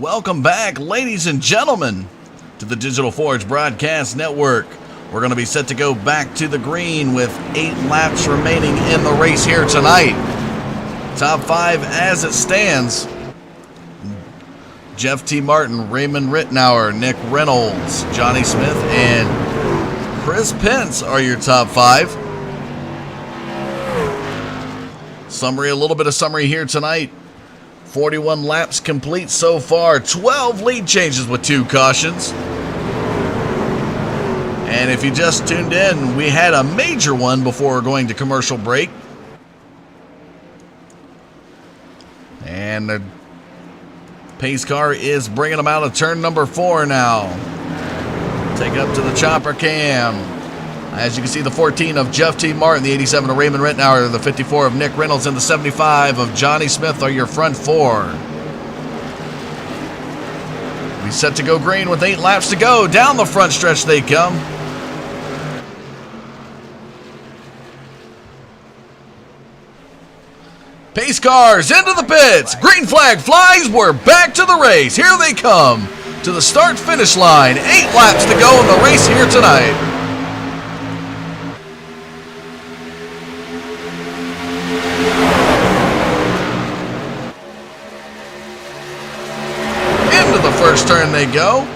Welcome back, ladies and gentlemen, to the Digital Forge Broadcast Network. We're going to be set to go back to the green with 8 laps remaining in the race here tonight. Top 5 as it stands. Jeff T. Martin, Raymond Rittenauer, Nick Reynolds, Johnny Smith, and Chris Pence are your top 5. Summary, a little bit of summary here tonight. 41 laps complete so far, 12 lead changes with 2 cautions. And if you just tuned in, we had a major one before going to commercial break. And the pace car is bringing them out of turn number 4 now. Take up to the chopper cam. As you can see, the 14 of Jeff T. Martin, the 87 of Raymond Rittenauer, the 54 of Nick Reynolds, and the 75 of Johnny Smith are your front 4. We set to go green with 8 laps to go. Down the front stretch they come. Pace cars into the pits. Green flag flies. We're back to the race. Here they come to the start-finish line. 8 laps to go in the race here tonight. Into the first turn they go.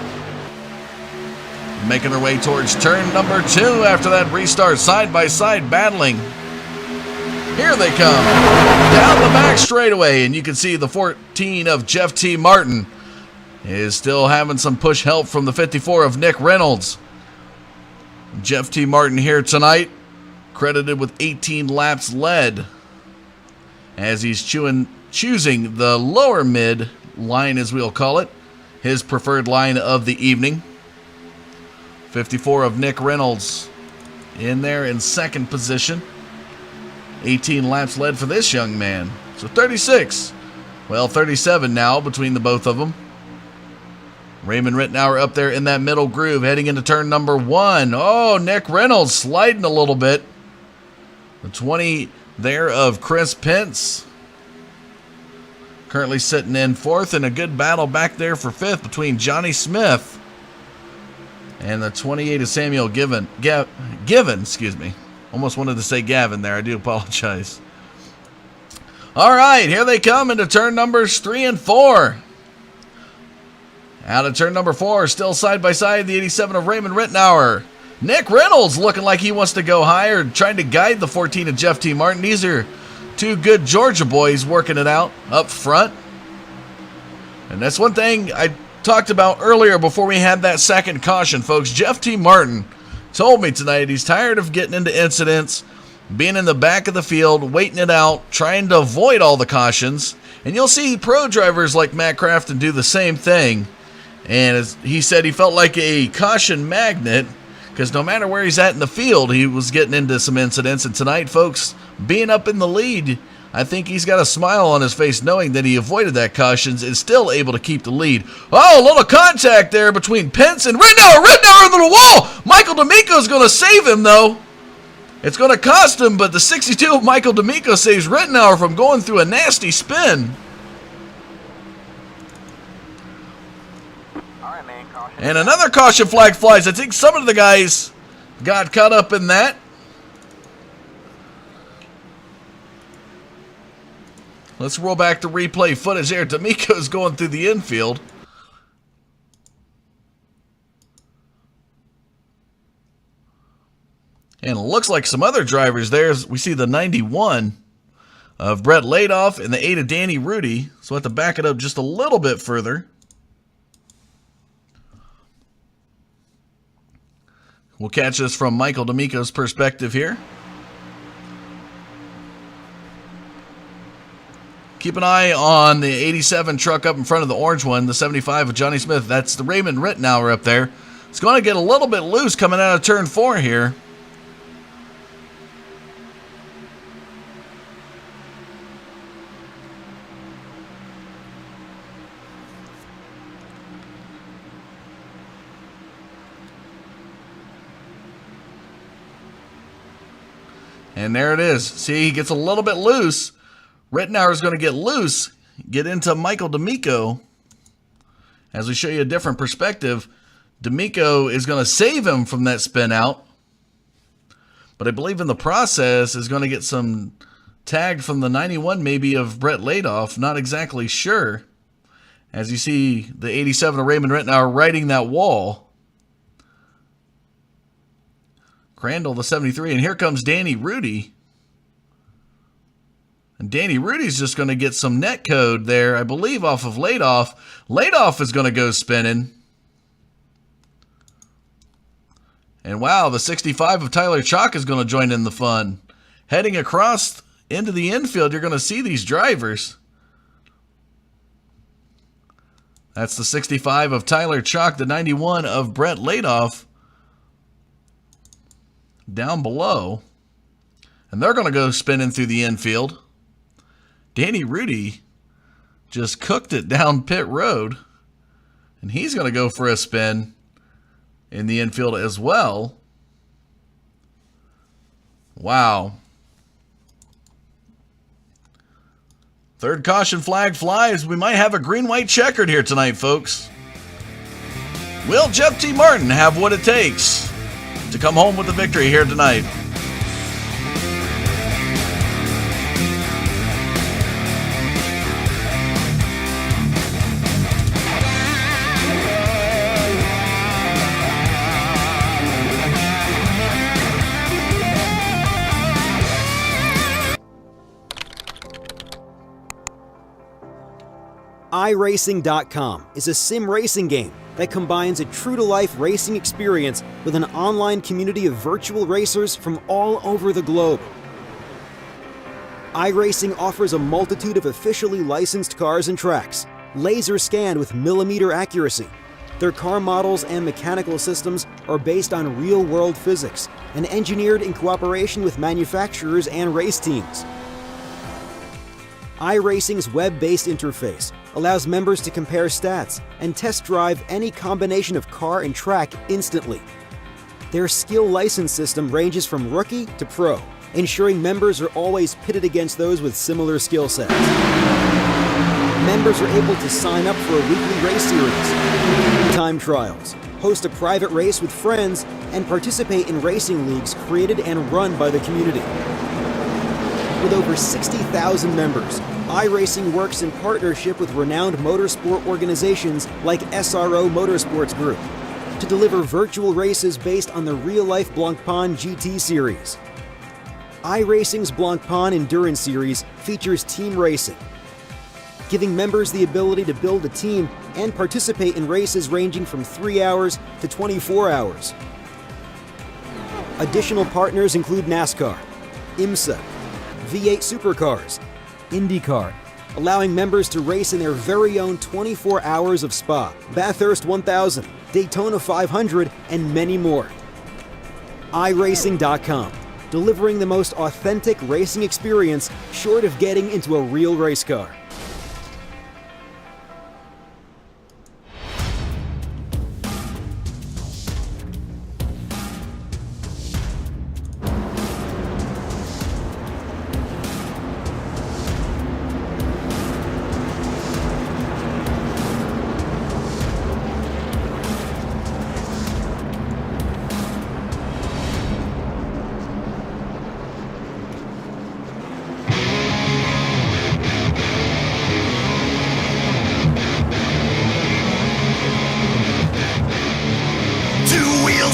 Making their way towards turn number 2 after that restart, side-by-side battling. Here they come, down the back straightaway, and you can see the 14 of Jeff T. Martin is still having some push help from the 54 of Nick Reynolds. Jeff T. Martin here tonight, credited with 18 laps led, as he's choosing the lower mid line, as we'll call it, his preferred line of the evening. 54 of Nick Reynolds in there in second position. 18 laps led for this young man. So 36. Well, 37 now between the both of them. Raymond Rittenauer up there in that middle groove heading into turn number 1. Oh, Nick Reynolds sliding a little bit. The 20 there of Chris Pence. Currently sitting in 4th, and a good battle back there for 5th between Johnny Smith and the 28 of Samuel Given, excuse me. Almost wanted to say Gavin there. I do apologize. All right, here they come into turn numbers 3 and 4. Out of turn number 4, still side by side, the 87 of Raymond Rittenauer. Nick Reynolds looking like he wants to go higher, trying to guide the 14 of Jeff T. Martin. These are 2 good Georgia boys working it out up front. And that's one thing I talked about earlier before we had that second caution, folks. Jeff T. Martin told me tonight he's tired of getting into incidents, being in the back of the field, waiting it out, trying to avoid all the cautions. And you'll see pro drivers like Matt Crafton do the same thing. And as he said, he felt like a caution magnet because no matter where he's at in the field, he was getting into some incidents. And tonight, folks, being up in the lead, I think he's got a smile on his face knowing that he avoided that cautions and still able to keep the lead. Oh, a little contact there between Pence and Rittenauer. Rittenauer into the wall. Michael D'Amico's going to save him, though. It's going to cost him, but the 62 of Michael D'Amico saves Rittenauer from going through a nasty spin. And another caution flag flies. I think some of the guys got caught up in that. Let's roll back the replay footage there. D'Amico's going through the infield. And it looks like some other drivers there. We see the 91 of Brett Ladoff and the 8 of Danny Rudy. So I have to back it up just a little bit further. We'll catch this from Michael D'Amico's perspective here. Keep an eye on the 87 truck up in front of the orange one, the 75 of Johnny Smith. That's the Raymond Rittenauer up there. It's going to get a little bit loose coming out of turn 4 here. And there it is. See, he gets a little bit loose. Rittenauer is going to get loose, get into Michael D'Amico. As we show you a different perspective, D'Amico is going to save him from that spin out. But I believe in the process is going to get some tag from the 91 maybe of Brett Ladoff. Not exactly sure. As you see the 87 of Raymond Rittenauer riding that wall. Crandall the 73. And here comes Danny Rudy. And Danny Rudy's just going to get some net code there, I believe, off of Ladoff. Ladoff is going to go spinning. And wow, the 65 of Tyler Chalk is going to join in the fun. Heading across into the infield, you're going to see these drivers. That's the 65 of Tyler Chalk, the 91 of Brett Ladoff down below. And they're going to go spinning through the infield. Danny Rudy just cooked it down pit road. And he's going to go for a spin in the infield as well. Wow. Third caution flag flies. We might have a green-white checkered here tonight, folks. Will Jeff T. Martin have what it takes to come home with the victory here tonight? iRacing.com is a sim racing game that combines a true-to-life racing experience with an online community of virtual racers from all over the globe. iRacing offers a multitude of officially licensed cars and tracks, laser scanned with millimeter accuracy. Their car models and mechanical systems are based on real-world physics and engineered in cooperation with manufacturers and race teams. iRacing's web-based interface allows members to compare stats and test drive any combination of car and track instantly. Their skill license system ranges from rookie to pro, ensuring members are always pitted against those with similar skill sets. Members are able to sign up for a weekly race series, time trials, host a private race with friends, and participate in racing leagues created and run by the community. With over 60,000 members, iRacing works in partnership with renowned motorsport organizations like SRO Motorsports Group to deliver virtual races based on the real-life Blancpain GT series. iRacing's Blancpain Endurance Series features team racing, giving members the ability to build a team and participate in races ranging from 3 hours to 24 hours. Additional partners include NASCAR, IMSA, V8 Supercars, IndyCar, allowing members to race in their very own 24 hours of Spa, Bathurst 1000, Daytona 500, and many more. iRacing.com, delivering the most authentic racing experience short of getting into a real race car.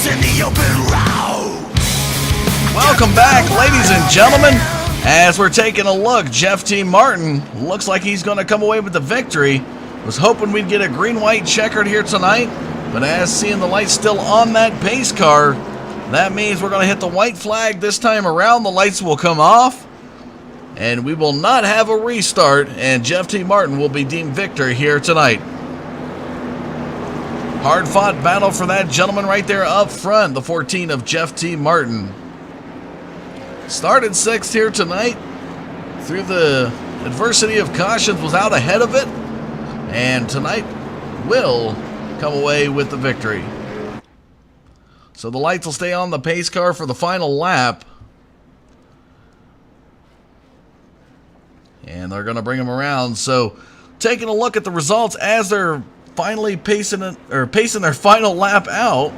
In the open road. Welcome back, ladies and gentlemen. As we're taking a look, Jeff T. Martin looks like he's going to come away with the victory. Was hoping we'd get a green-white checkered here tonight, but as seeing the lights still on that pace car, that means we're going to hit the white flag this time around. The lights will come off, and we will not have a restart, and Jeff T. Martin will be deemed victor here tonight. Hard-fought battle for that gentleman right there up front, the 14 of Jeff T. Martin. Started 6th here tonight. Through the adversity of cautions, was out ahead of it. And tonight will come away with the victory. So the lights will stay on the pace car for the final lap. And they're going to bring him around. So taking a look at the results as they're finally pacing their final lap out.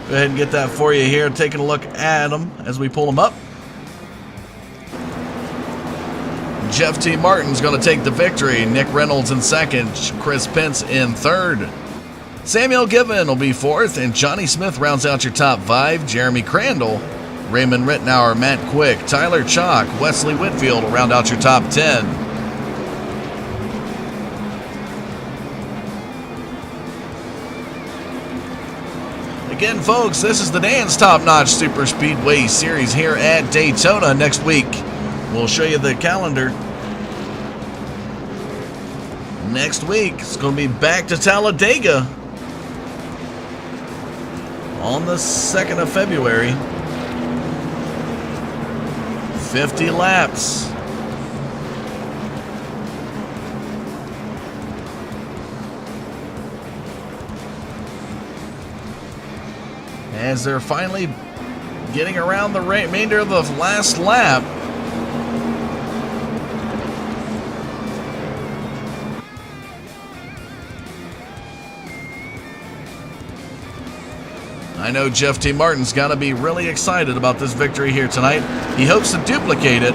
Go ahead and get that for you here. Taking a look at them as we pull them up. Jeff T. Martin's going to take the victory. Nick Reynolds in second. Chris Pence in third. Samuel Given will be fourth. And Johnny Smith rounds out your top five. Jeremy Crandall, Raymond Rittenauer, Matt Quick, Tyler Chalk, Wesley Whitfield will round out your top 10. Again, folks, this is the Dan's Top Notch Super Speedway Series here at Daytona. Next week, we'll show you the calendar. Next week, it's going to be back to Talladega on the 2nd of February. 50 laps. As they're finally getting around the remainder of the last lap. I know Jeff T. Martin's got to be really excited about this victory here tonight. He hopes to duplicate it.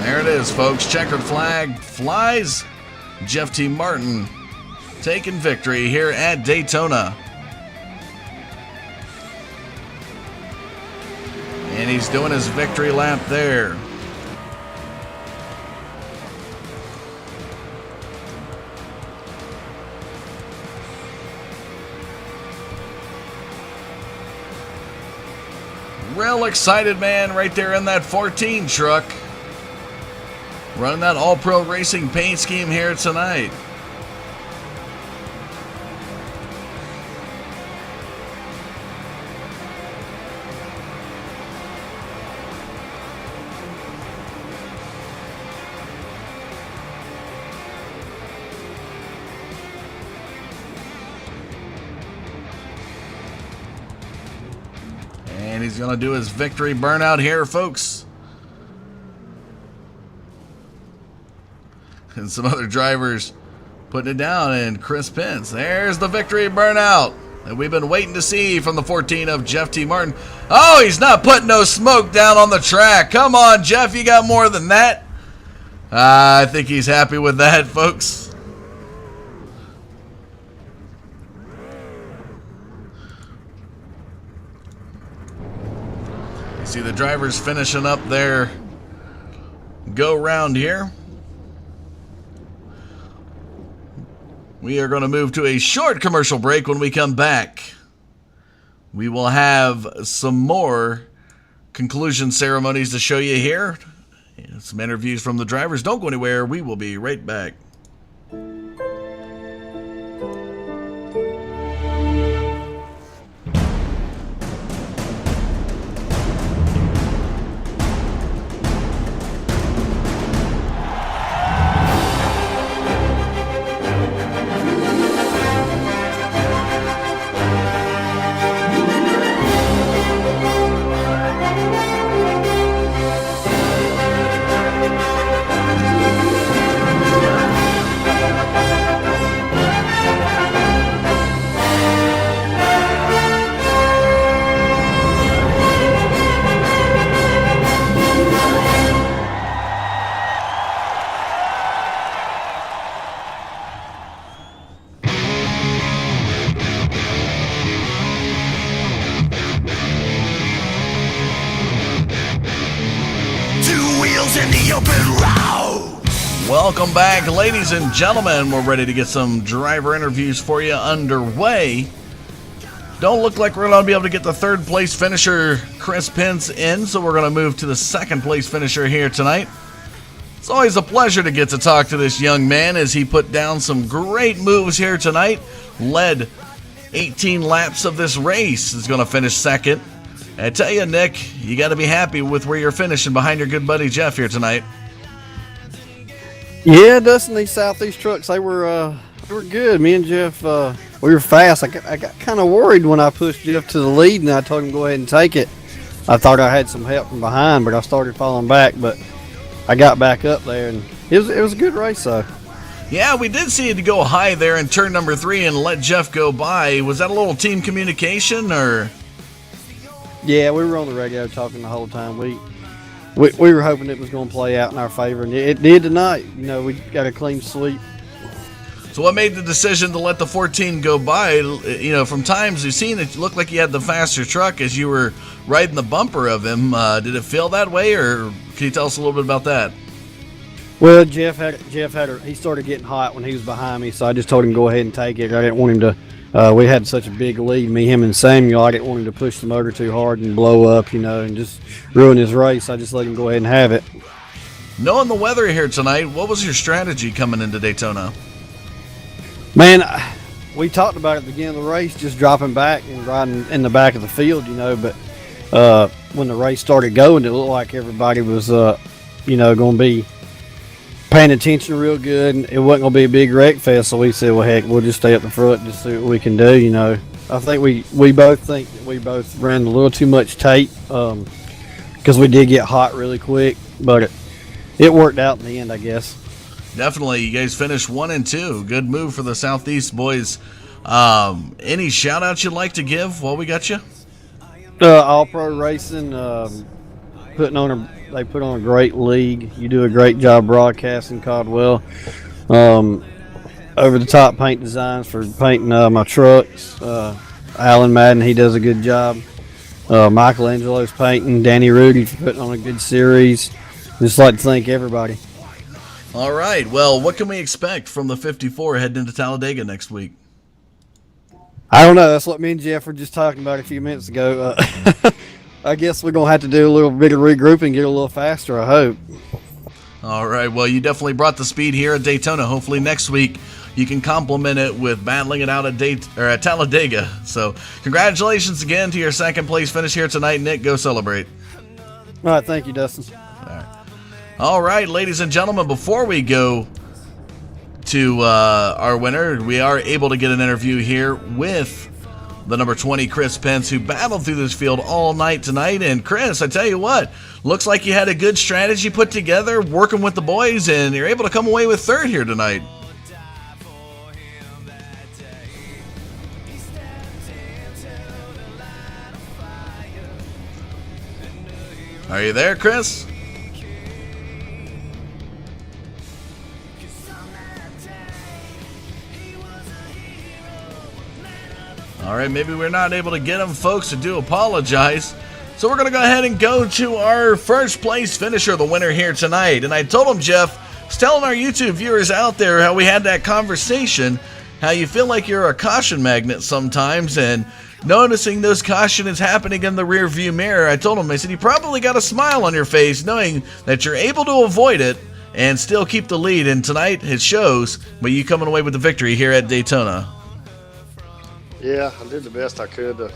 There it is, folks. Checkered flag flies. Jeff T. Martin taking victory here at Daytona. And he's doing his victory lap there. Real excited man right there in that 14 truck. Running that All-Pro Racing paint scheme here tonight. And he's going to do his victory burnout here, folks. And some other drivers putting it down. And Chris Pence, there's the victory burnout that we've been waiting to see from the 14 of Jeff T. Martin. Oh, he's not putting no smoke down on the track. Come on, Jeff, you got more than that. I think he's happy with that, folks. You see the drivers finishing up their go round here. We are going to move to a short commercial break. When we come back, we will have some more conclusion ceremonies to show you here. And some interviews from the drivers. Don't go anywhere. We will be right back. In the open road. Welcome back, ladies and gentlemen. We're ready to get some driver interviews for you underway. Don't look like we're going to be able to get the third place finisher Chris Pence in, so we're going to move to the second place finisher here tonight. It's always a pleasure to get to talk to this young man as he put down some great moves here tonight. Led 18 laps of this race, is going to finish second. I tell you, Nick, you got to be happy with where you're finishing behind your good buddy Jeff here tonight. Yeah, Dustin, these Southeast trucks, they were good. Me and Jeff we were fast. I got kind of worried when I pushed Jeff to the lead, and I told him to go ahead and take it. I thought I had some help from behind, but I started falling back. But I got back up there, and it was a good race, though. Yeah, we did see it go high there in turn number 3 and let Jeff go by. Was that a little team communication, or? Yeah, we were on the radio talking the whole time. We were hoping it was going to play out in our favor, and it did tonight. You know, we got a clean sweep. So what made the decision to let the 14 go by? You know, from times we've seen it looked like you had the faster truck as you were riding the bumper of him. Did it feel that way, or can you tell us a little bit about that? Well, Jeff he started getting hot when he was behind me, so I just told him to go ahead and take it. I didn't want him to. We had such a big lead, him and Samuel. I didn't want him to push the motor too hard and blow up, you know, and just ruin his race. I just let him go ahead and have it. Knowing the weather here tonight, what was your strategy coming into Daytona? Man, we talked about it at the beginning of the race, just dropping back and riding in the back of the field, you know. But when the race started going, it looked like everybody was, you know, going to be paying attention real good. And it wasn't going to be a big wreck fest, so we said, well, heck, we'll just stay at the front and just see what we can do, you know. I think we both think that we both ran a little too much tape because we did get hot really quick, but it worked out in the end, I guess. Definitely, you guys finished 1 and 2. Good move for the Southeast boys. Any shout outs you'd like to give while we got you? All Pro Racing, they put on a great league. You do a great job broadcasting, Caldwell. Over the top paint designs for painting my trucks. Alan Madden, he does a good job. Michelangelo's painting. Danny Rudy for putting on a good series. Just like to thank everybody. All right. Well, what can we expect from the 54 heading into Talladega next week? I don't know. That's what me and Jeff were just talking about a few minutes ago. I guess we're going to have to do a little bit of regrouping, get a little faster, I hope. All right. Well, you definitely brought the speed here at Daytona. Hopefully next week you can complement it with battling it out at Talladega. So congratulations again to your second place finish here tonight, Nick. Go celebrate. All right. Thank you, Dustin. All right, ladies and gentlemen, before we go to our winner, we are able to get an interview here with the number 20, Chris Pence, who battled through this field all night tonight. And Chris, I tell you what, looks like you had a good strategy put together working with the boys, and you're able to come away with third here tonight. Are you there, Chris? All right, maybe we're not able to get him, folks. I do apologize. So we're going to go ahead and go to our first place finisher, the winner here tonight. And I told him, Jeff, I was telling our YouTube viewers out there how we had that conversation, how you feel like you're a caution magnet sometimes, and noticing those cautions happening in the rear view mirror. I told him, I said, you probably got a smile on your face knowing that you're able to avoid it and still keep the lead. And tonight it shows, but you coming away with the victory here at Daytona. Yeah, I did the best I could to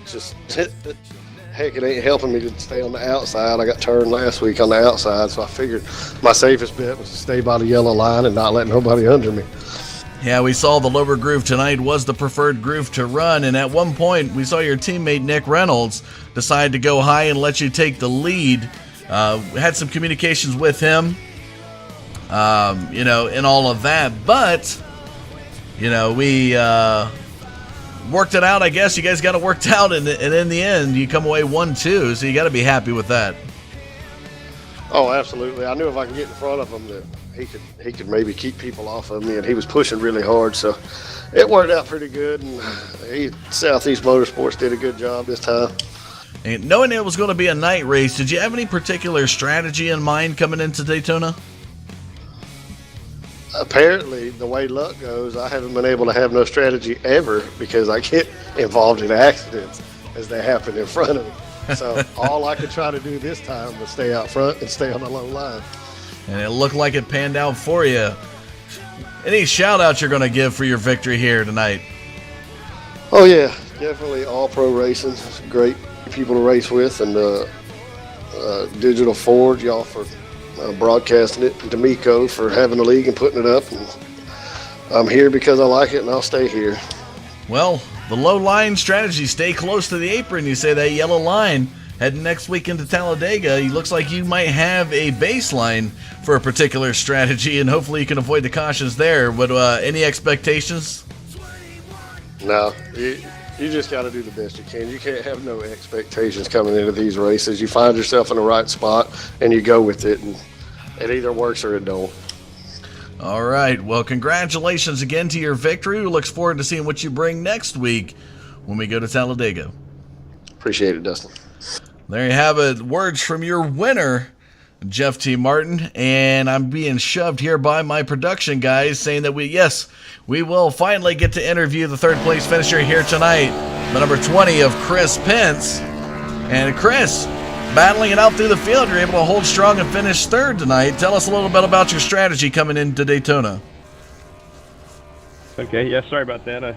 just, heck, it ain't helping me to stay on the outside. I got turned last week on the outside, so I figured my safest bet was to stay by the yellow line and not let nobody under me. Yeah, we saw the lower groove tonight was the preferred groove to run, and at one point we saw your teammate Nick Reynolds decide to go high and let you take the lead. Had some communications with him, you know, and all of that, but, you know, we worked it out. I guess you guys got it worked out, and in the end you come away 1-2, so you got to be happy with that. Oh, absolutely. I knew if I could get in front of him that he could maybe keep people off of me, and he was pushing really hard, so it worked out pretty good. And Southeast Motorsports did a good job this time. And knowing it was going to be a night race, did you have any particular strategy in mind coming into Daytona? Apparently, the way luck goes, I haven't been able to have no strategy ever because I get involved in accidents as they happen in front of me. So all I could try to do this time was stay out front and stay on the low line. And it looked like it panned out for you. Any shout-outs you're going to give for your victory here tonight? Oh, yeah, definitely All Pro Racing. It's great people to race with, and Digital Ford, y'all for broadcasting it, and D'Amico for having the league and putting it up. And I'm here because I like it, and I'll stay here. Well, the low line strategy, stay close to the apron. You say that yellow line heading next week into Talladega. It looks like you might have a baseline for a particular strategy, and hopefully you can avoid the cautions there. But any expectations? No, you just got to do the best you can. You can't have no expectations coming into these races. You find yourself in the right spot, and you go with it, and it either works or it don't. All right. Well, congratulations again to your victory. We look forward to seeing what you bring next week when we go to Talladega. Appreciate it, Dustin. There you have it. Words from your winner, Jeff T. Martin. And I'm being shoved here by my production guys saying that we will finally get to interview the third place finisher here tonight, the number 20 of Chris Pence. And Chris, battling it out through the field, you're able to hold strong and finish third tonight. Tell us a little bit about your strategy coming into Daytona. Okay, yeah, sorry about that. I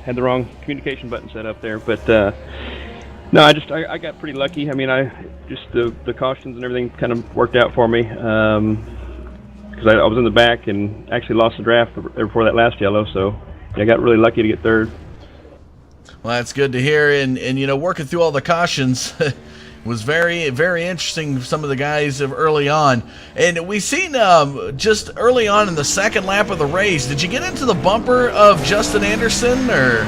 had the wrong communication button set up there, but no, I got pretty lucky. I mean, the cautions and everything kind of worked out for me because I was in the back and actually lost the draft before that last yellow, so yeah, I got really lucky to get third. Well, that's good to hear, and working through all the cautions was very, very interesting. Some of the guys early on, and we seen just early on in the second lap of the race. Did you get into the bumper of Justin Anderson, or?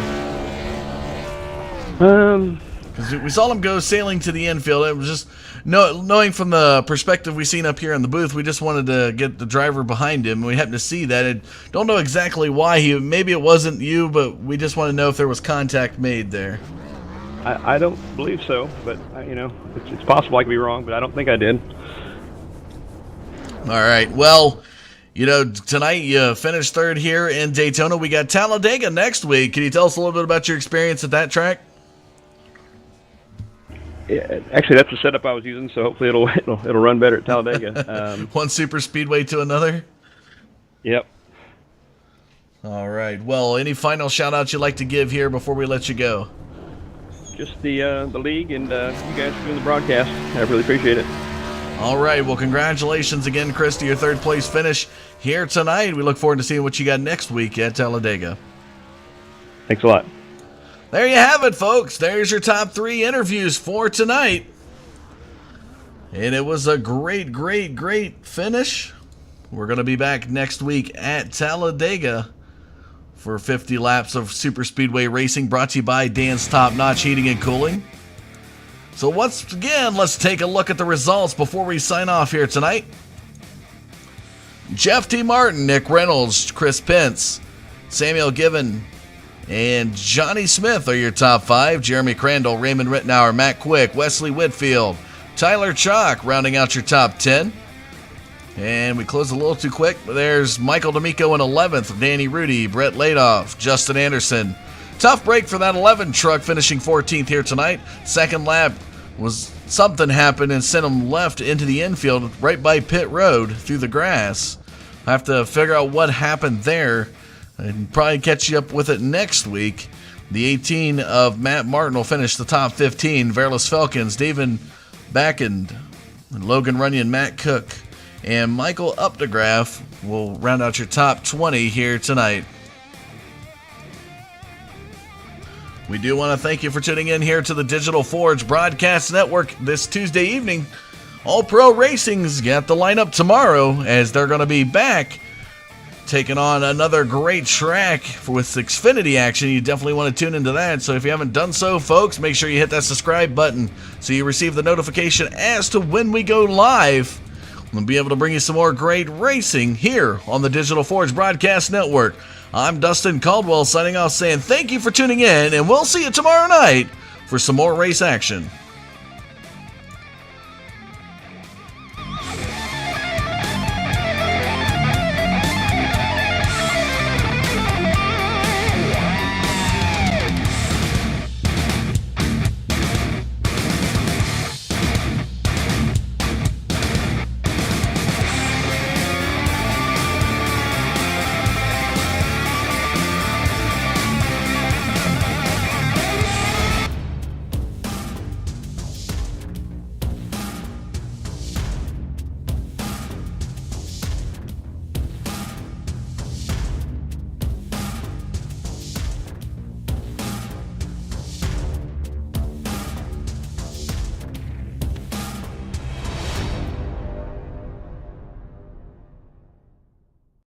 Because we saw him go sailing to the infield. It was just knowing from the perspective we seen up here in the booth. We just wanted to get the driver behind him. We happened to see that. I don't know exactly why maybe it wasn't you, but we just want to know if there was contact made there. I don't believe so, but it's possible I could be wrong, but I don't think I did. All right. Well, tonight you finished third here in Daytona. We got Talladega next week. Can you tell us a little bit about your experience at that track? Yeah, actually, that's the setup I was using, so hopefully it'll run better at Talladega. One super speedway to another? Yep. All right. Well, any final shout-outs you'd like to give here before we let you go? Just the league and you guys for doing the broadcast. I really appreciate it. All right. Well, congratulations again, Chris, to your third-place finish here tonight. We look forward to seeing what you got next week at Talladega. Thanks a lot. There you have it, folks. There's your top 3 interviews for tonight. And it was a great, great, great finish. We're going to be back next week at Talladega for 50 laps of super speedway racing, brought to you by Dan's Top Notch Heating and Cooling. So once again, let's take a look at the results before we sign off here tonight. Jeff T. Martin, Nick Reynolds, Chris Pence, Samuel Given, and Johnny Smith are your top 5. Jeremy Crandall, Raymond Rittenauer, Matt Quick, Wesley Whitfield, Tyler Chalk rounding out your top 10. And we closed a little too quick. There's Michael D'Amico in 11th, Danny Rudy, Brett Ladoff, Justin Anderson. Tough break for that 11 truck, finishing 14th here tonight. Second lap was something happened and sent him left into the infield right by pit road through the grass. I have to figure out what happened there and probably catch you up with it next week. The 18 of Matt Martin will finish the top 15. Verlis Felkins, David Backend, Logan Runyon, Matt Cook, and Michael Updegraff will round out your top 20 here tonight. We do want to thank you for tuning in here to the Digital Forge Broadcast Network this Tuesday evening. All Pro Racing's got the lineup tomorrow as they're going to be back taking on another great track with Xfinity action. You definitely want to tune into that. So if you haven't done so, folks, make sure you hit that subscribe button so you receive the notification as to when we go live. We'll be able to bring you some more great racing here on the Digital Forge Broadcast Network. I'm Dustin Caldwell signing off saying thank you for tuning in, and we'll see you tomorrow night for some more race action.